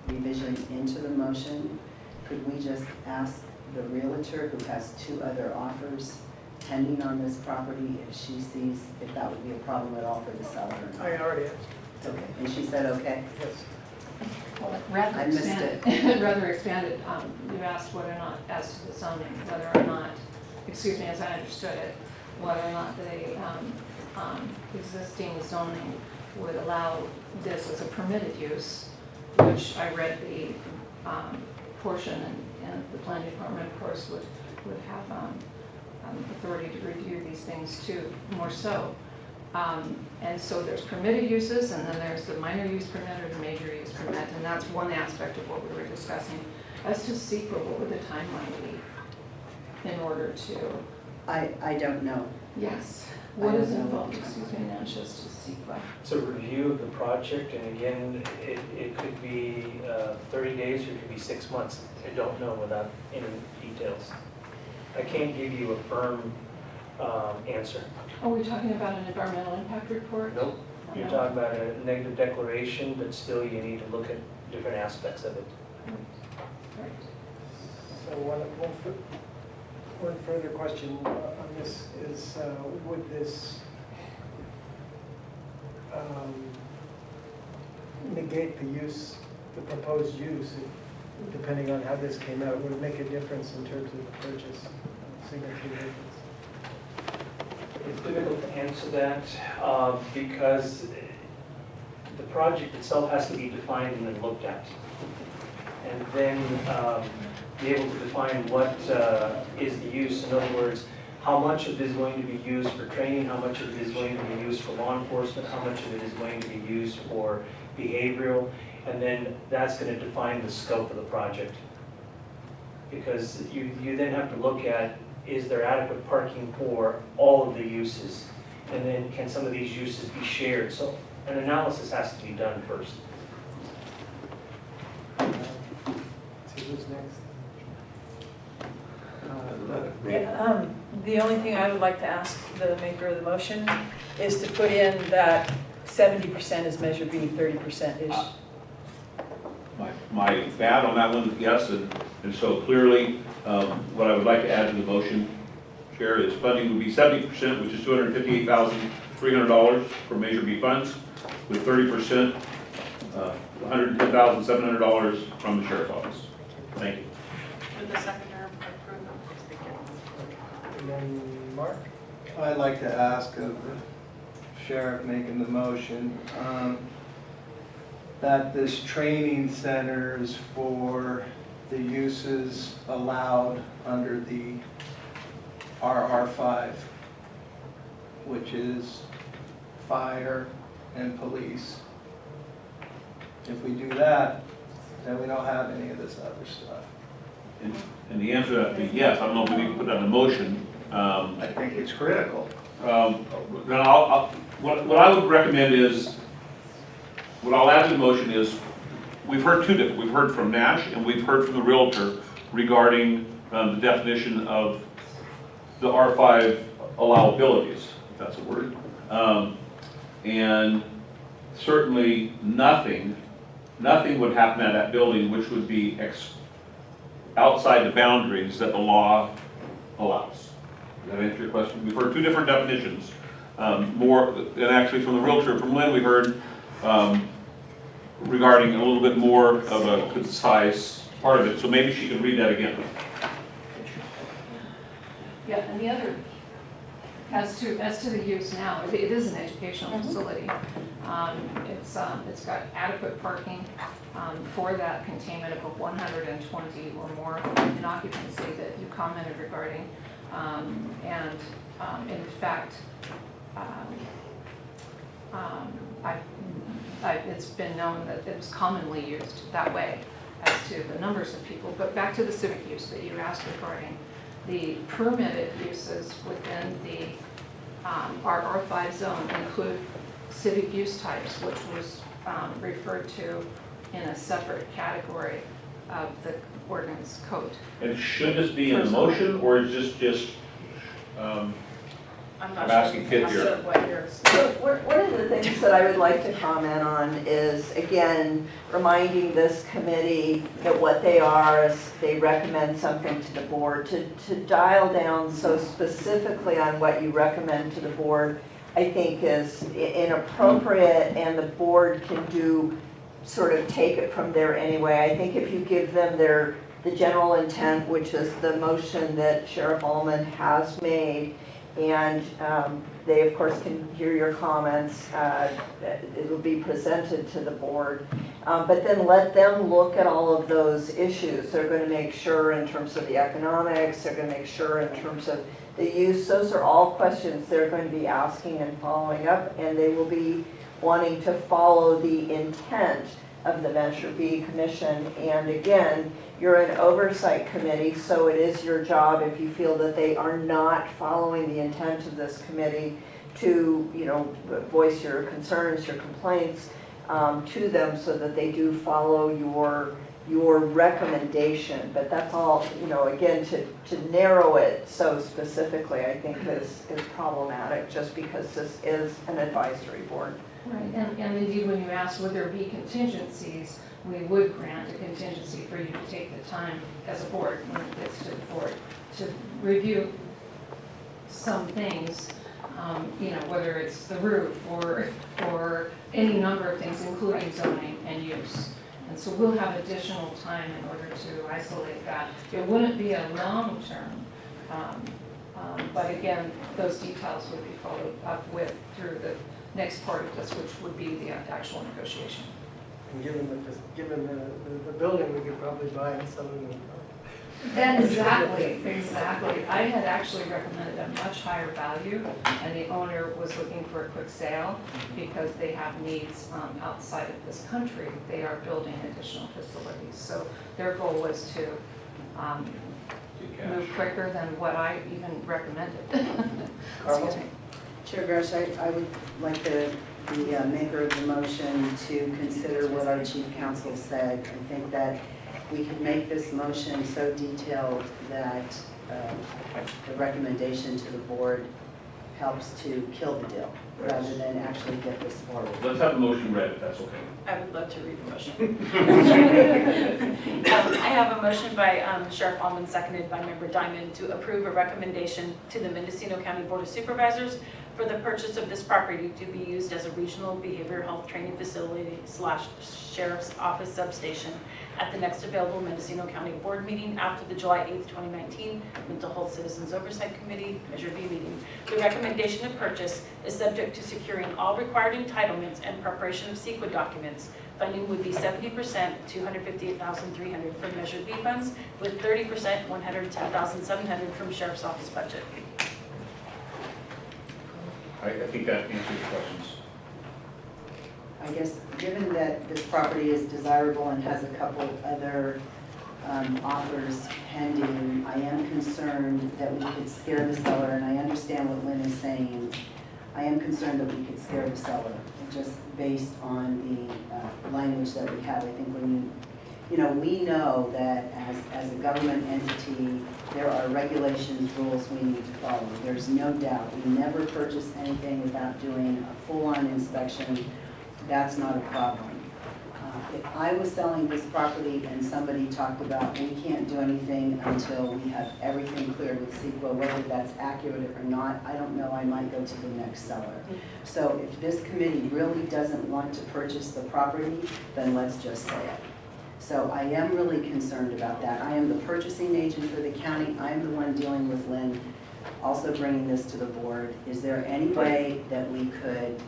revision into the motion, could we just ask the realtor who has 2 other offers pending on this property if she sees if that would be a problem at all for the seller or not? I already asked. Okay, and she said okay? Yes. Well, rather I missed expanded, rather expanded, you asked whether or not, as to the zoning, whether or not, excuse me, as I understood it, whether or not the existing zoning would allow this as a permitted use, which I read the portion, and the planning department, of course, would have authority to review these things too, more so. And so there's permitted uses, and then there's the minor use permit or the major use permit, and that's one aspect of what we were discussing. As to CEQA, what would the timeline be in order to? I don't know. Yes. I What don't is know. involved, excuse me, now, just to CEQA? It's a review of the project, and again, it could be 30 days or it could be 6 months. I don't know without any details. I can't give you a firm answer. Are we talking about an environmental impact report? Nope. You're No. talking about a negative declaration, but still you need to look at different aspects of it. Right. So one further question on this is, would this negate the use, the proposed use, depending on how this came out? Would it make a difference in terms of the purchase, significant difference? It's difficult to answer that because the project itself has to be defined and then looked at. And then be able to define what is the use. In other words, how much of it is going to be used for training, how much of it is going to be used for law enforcement, how much of it is going to be used for behavioral, and then that's going to define the scope of the project. Because you then have to look at, is there adequate parking for all of the uses? And then can some of these uses be shared? So an analysis has to be done first. See who's next? The only thing I would like to ask the maker of the motion is to put in that 70% is Measure B, 30% is. My bad on that one, yes, and so clearly, what I would like to add to the motion, Chair, is funding would be 70%, which is $258,300 for Measure B funds, with 30%, $110,700 from the Sheriff's Office. Thank you. Would the seconder approve? And then Mark? I'd like to ask of the sheriff making the motion, that this training center is for the uses allowed under the RR5, which is fire and police. If we do that, then we don't have any of this other stuff. And the answer to that would be yes. I don't know if we need to put that in a motion. I think it's critical. Then what I would recommend is, what I'll add to the motion is, we've heard we've heard from Nash and we've heard from the realtor regarding the definition of the R5 allowabilities. if that's a word. And certainly nothing would happen at that building which would be outside the boundaries that the law allows. Does that answer your question? We've heard two different definitions. More, and actually from the realtor, from Lynn, we heard regarding a little bit more of a concise part of it. So maybe she could read that again. Yeah, and the other, as to the use now, it is an educational facility. It's got adequate parking for that containment of 120 or more in occupancy that you commented regarding. In fact, it's been known that it was commonly used that way as to the numbers of people. But back to the civic use that you asked regarding, the permitted uses within the R5 zone include civic use types, which was referred to in a separate category of the ordinance code. And should this be in the motion, or is this just, I'm asking Kit here. So one of the things that I would like to comment on is, again, reminding this committee that what they are is they recommend something to the board. To dial down so specifically on what you recommend to the board, I think is inappropriate, and the board can do, sort of take it from there anyway. I think if you give them the general intent, which is the motion that Sheriff Ullman has made, and they, of course, can hear your comments. It will be presented to the board. But then let them look at all of those issues. They're going to make sure in terms of the economics, they're going to make sure in terms of the use. Those are all questions they're going to be asking and following up, and they will be wanting to follow the intent of the Measure B Commission. And again, you're an oversight committee, so it is your job, if you feel that they are not following the intent of this committee, to, you know, voice your concerns, your complaints to them, so that they do follow your recommendation. But that's all, you know, again, to narrow it so specifically, I think is problematic, just because this is an advisory board. Right, and indeed, when you asked would there be contingencies, we would grant a contingency for you to take the time as a board, when it gets to the board, to review some things, you know, whether it's the roof or any number of things, including zoning and use. And so we'll have additional time in order to isolate that. It wouldn't be a long term, but again, those details would be followed up with through the next part of this, which would be the actual negotiation. And given the building, we could probably buy and sell it. Exactly. I had actually recommended a much higher value, and the owner was looking for a quick sale because they have needs outside of this country. They are building additional facilities, so their goal was to move quicker than what I even recommended. Excuse me. Chair Grosh, I would like the maker of the motion to consider what our chief counsel said. I think that we could make this motion so detailed that the recommendation to the board helps to kill the deal, rather than actually get this forward. Let's have the motion read, if that's okay. I would love to read the motion. I have a motion by Sheriff Ullman, seconded by Member Diamond, to approve a recommendation to the Mendocino County Board of Supervisors for the purchase of this property to be used as a regional behavioral health training facility / sheriff's office substation at the next available Mendocino County Board meeting after the July 8th, 2019 Mental Health Citizens Oversight Committee Measure B meeting. The recommendation of purchase is subject to securing all required entitlements and preparation of CEQA documents. Funding would be 70%, $258,300 from Measure B funds, with 30%, $110,700 from Sheriff's Office budget. I think that answers your questions. I guess, given that this property is desirable and has a couple other offers pending, I am concerned that we could scare the seller, and I understand what Lynn is saying. I am concerned that we could scare the seller, just based on the language that we have. I think when you know, we know that as a government entity, there are regulations, rules we need to follow. There's no doubt. We never purchase anything without doing a full-on inspection. That's not a problem. If I was selling this property and somebody talked about we can't do anything until we have everything cleared with CEQA, whether that's accurate or not, I don't know, I might go to the next seller. So if this committee really doesn't want to purchase the property, then let's just say it. So I am really concerned about that. I am the purchasing agent for the county. I am the one dealing with Lynn, also bringing this to the board. Is there any way that we could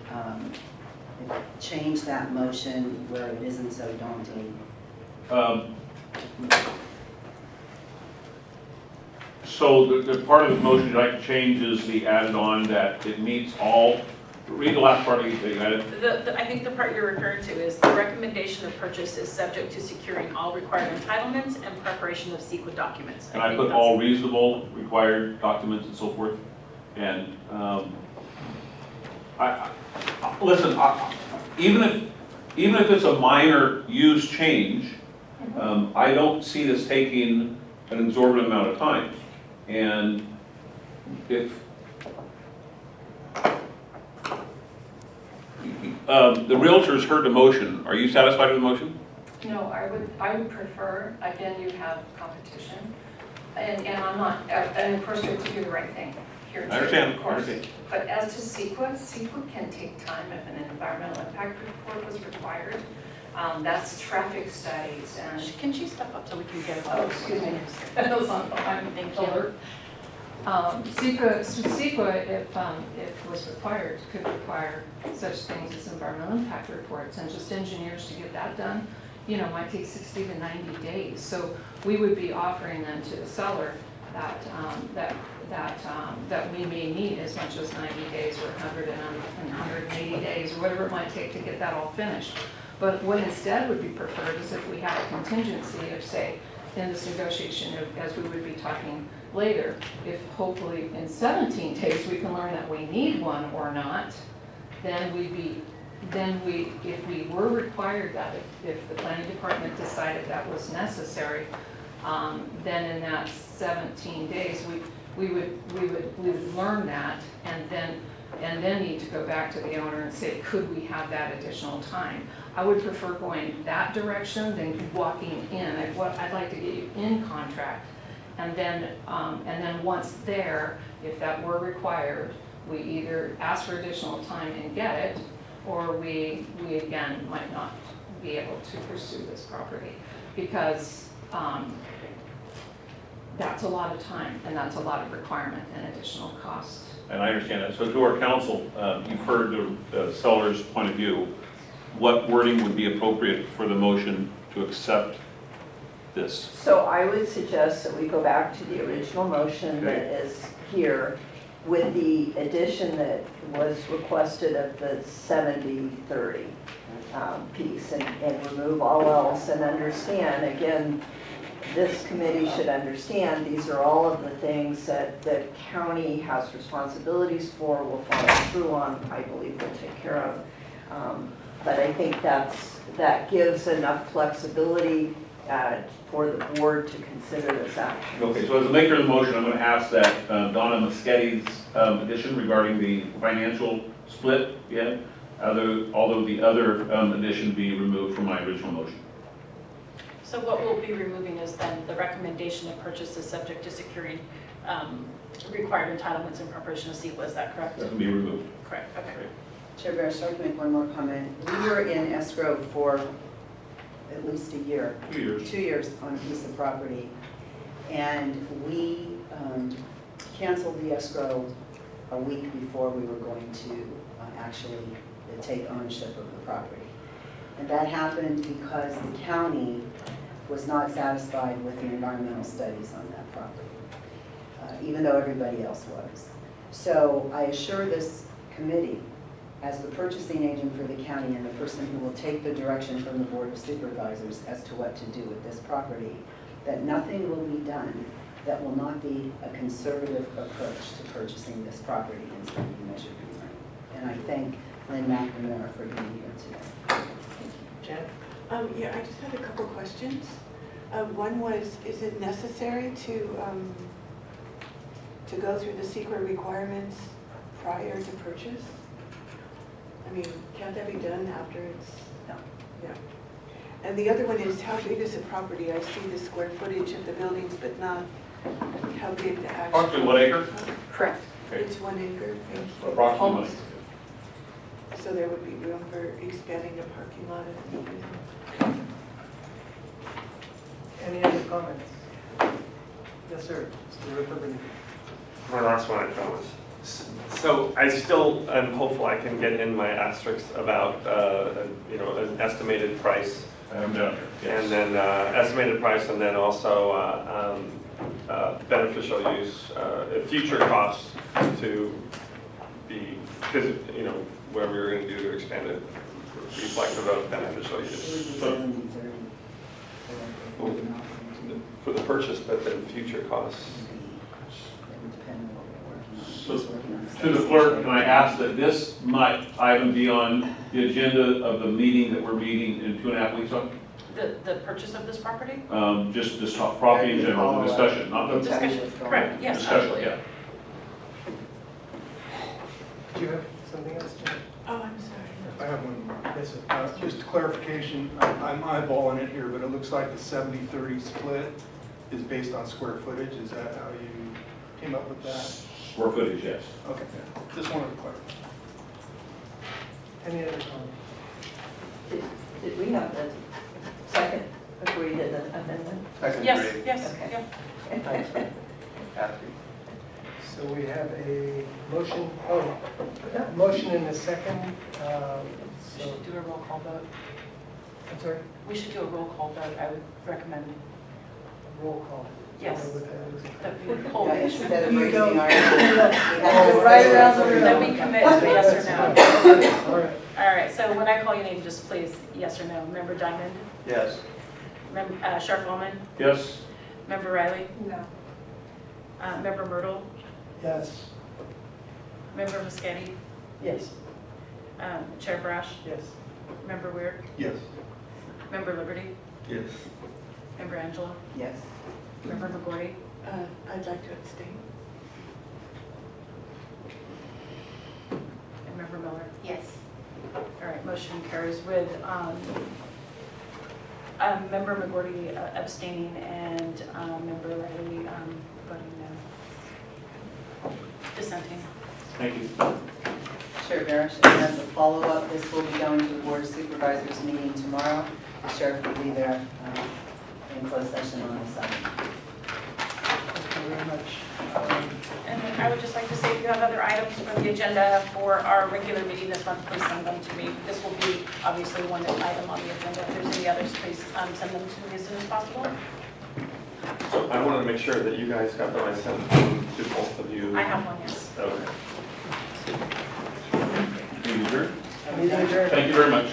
change that motion where it isn't so daunting? So the part of the motion you'd like to change is the added on that it meets all, read the last part that you added. I think the part you're referring to is the recommendation of purchase is subject to securing all required entitlements and preparation of CEQA documents. Can I put all reasonable required documents and so forth? And listen, even if it's a minor use change, I don't see this taking an exorbitant amount of time. And if the realtors heard the motion, are you satisfied with the motion? No, I would prefer, again, you have competition, and I'm not, and of course we have to do the right thing here too, I understand, of course. I understand. But as to CEQA can take time if an environmental impact report was required. That's traffic studies and. Can she step up so we can get Oh, excuse me. I'm alert. CEQA, if it was required, could require such things as environmental impact reports, and just engineers to get that done, might take 60 to 90 days. So we would be offering them to the seller that we may need as much as 90 days or 180 days, or whatever it might take to get that all finished. But what instead would be preferred is if we had a contingency of, say, in this negotiation, as we would be talking later, if hopefully in 17 days we can learn that we need one or not, then if we were required that, if the planning department decided that was necessary, then in that 17 days we would learn that and then need to go back to the owner and say, could we have that additional time? I would prefer going that direction than walking in. I'd like to get you in contract, and then once there, if that were required, we either ask for additional time and get it, or we again might not be able to pursue this property, because that's a lot of time and that's a lot of requirement and additional cost. And I understand that. So to our council, you've heard the seller's point of view. What wording would be appropriate for the motion to accept this? So I would suggest that we go back to the original motion that is here with the addition that was requested of the 70-30 piece and remove all else, and understand, again, this committee should understand these are all of the things that the county has responsibilities for, will follow through on, I believe will take care of. But I think that gives enough flexibility for the board to consider this action. Okay, so as a maker of the motion, I'm going to ask that Donna Muschetti's addition regarding the financial split, although the other addition be removed from my original motion. So what we'll be removing is then the recommendation of purchase is subject to securing required entitlements and preparation of CEQA, is that correct? That can be removed. Correct, okay. Chair Barry, I'd like to make one more comment. We were in escrow for at least a year. 2 years. 2 years on a piece of property. And we canceled the escrow a week before we were going to actually take ownership of the property. And that happened because the county was not satisfied with the environmental studies on that property, even though everybody else was. So I assure this committee, as the purchasing agent for the county and the person who will take the direction from the Board of Supervisors as to what to do with this property, that nothing will be done that will not be a conservative approach to purchasing this property and spending Measure B money. And I thank Lynn McNamara for being here today. Jen? Yeah, I just had a couple questions. One was, is it necessary to to go through the secret requirements prior to purchase? I mean, can't that be done after it's? No. Yeah. And the other one is, how big is the property? I see the square footage of the buildings, but not how big the actual. Approximately 1 acre? Correct. Okay. It's 1 acre, thank you. Approximately. Almost. So there would be room for expanding the parking lot if needed. Any other comments? Yes, sir. Mr. Ripper. My last one, I promise. So I still am hopeful I can get in my asterisks about, an estimated price. I'm down here. Yes. And then estimated price, and then also beneficial use, future costs to be, because, whatever we were going to do to expand it, reflective of beneficial use. For the purchase, but then future costs. So, to the clerk, can I ask that this item be on the agenda of the meeting that we're meeting in 2.5 weeks on? The purchase of this property? Just this property in general, the discussion, not the Discussion, correct, yes, discussion, absolutely. yeah. Do you have something else, Jim? Oh, I'm sorry. I have one more. Yes, sir. Just clarification, I'm eyeballing it here, but it looks like the 70-30 split is based on square footage. Is that how you came up with that? Square footage, yes. Okay, just wanted to clarify. Any other comments? Did we have the second agreed amendment? Second Yes, grade. yes, Okay. yeah. Happy. So we have a motion, motion and a second. We should do a roll call vote. I'm sorry, We should do a roll call vote, I would recommend. roll call. Yes. What that is. That we would hold Yeah, it. instead of You raising don't- our. Go right around the room. That we commit to a yes or no. All right. All right, so when I call your name, just please, yes or no. Member Diamond? Yes. Sheriff Wellman? Yes? Member Riley? No. Member Myrtle? Yes. Member Muschetti? Yes. Chair Brash? Yes. Member Weir? Yes. Member Liberty? Yes. Member Angela? Yes. Member McGordy? I'd like to abstain. And Member Miller? Yes. All right, motion carries with Member McGordy abstaining and Member Riley voting no. Dissenting. Thank you. Chair Barish, and as a follow-up, this will be going to the Board of Supervisors meeting tomorrow. The sheriff will be there in closed session on the 7th. Thank you very much. And then I would just like to say, if you have other items for the agenda for our regular meeting this month, please send them to me. This will be obviously one item on the agenda. If there's any others, please send them to me as soon as possible. So I wanted to make sure that you guys got them. I sent them to both of you. I have one, yes. Okay. Meeting adjourned. Meeting adjourned. Thank you very much.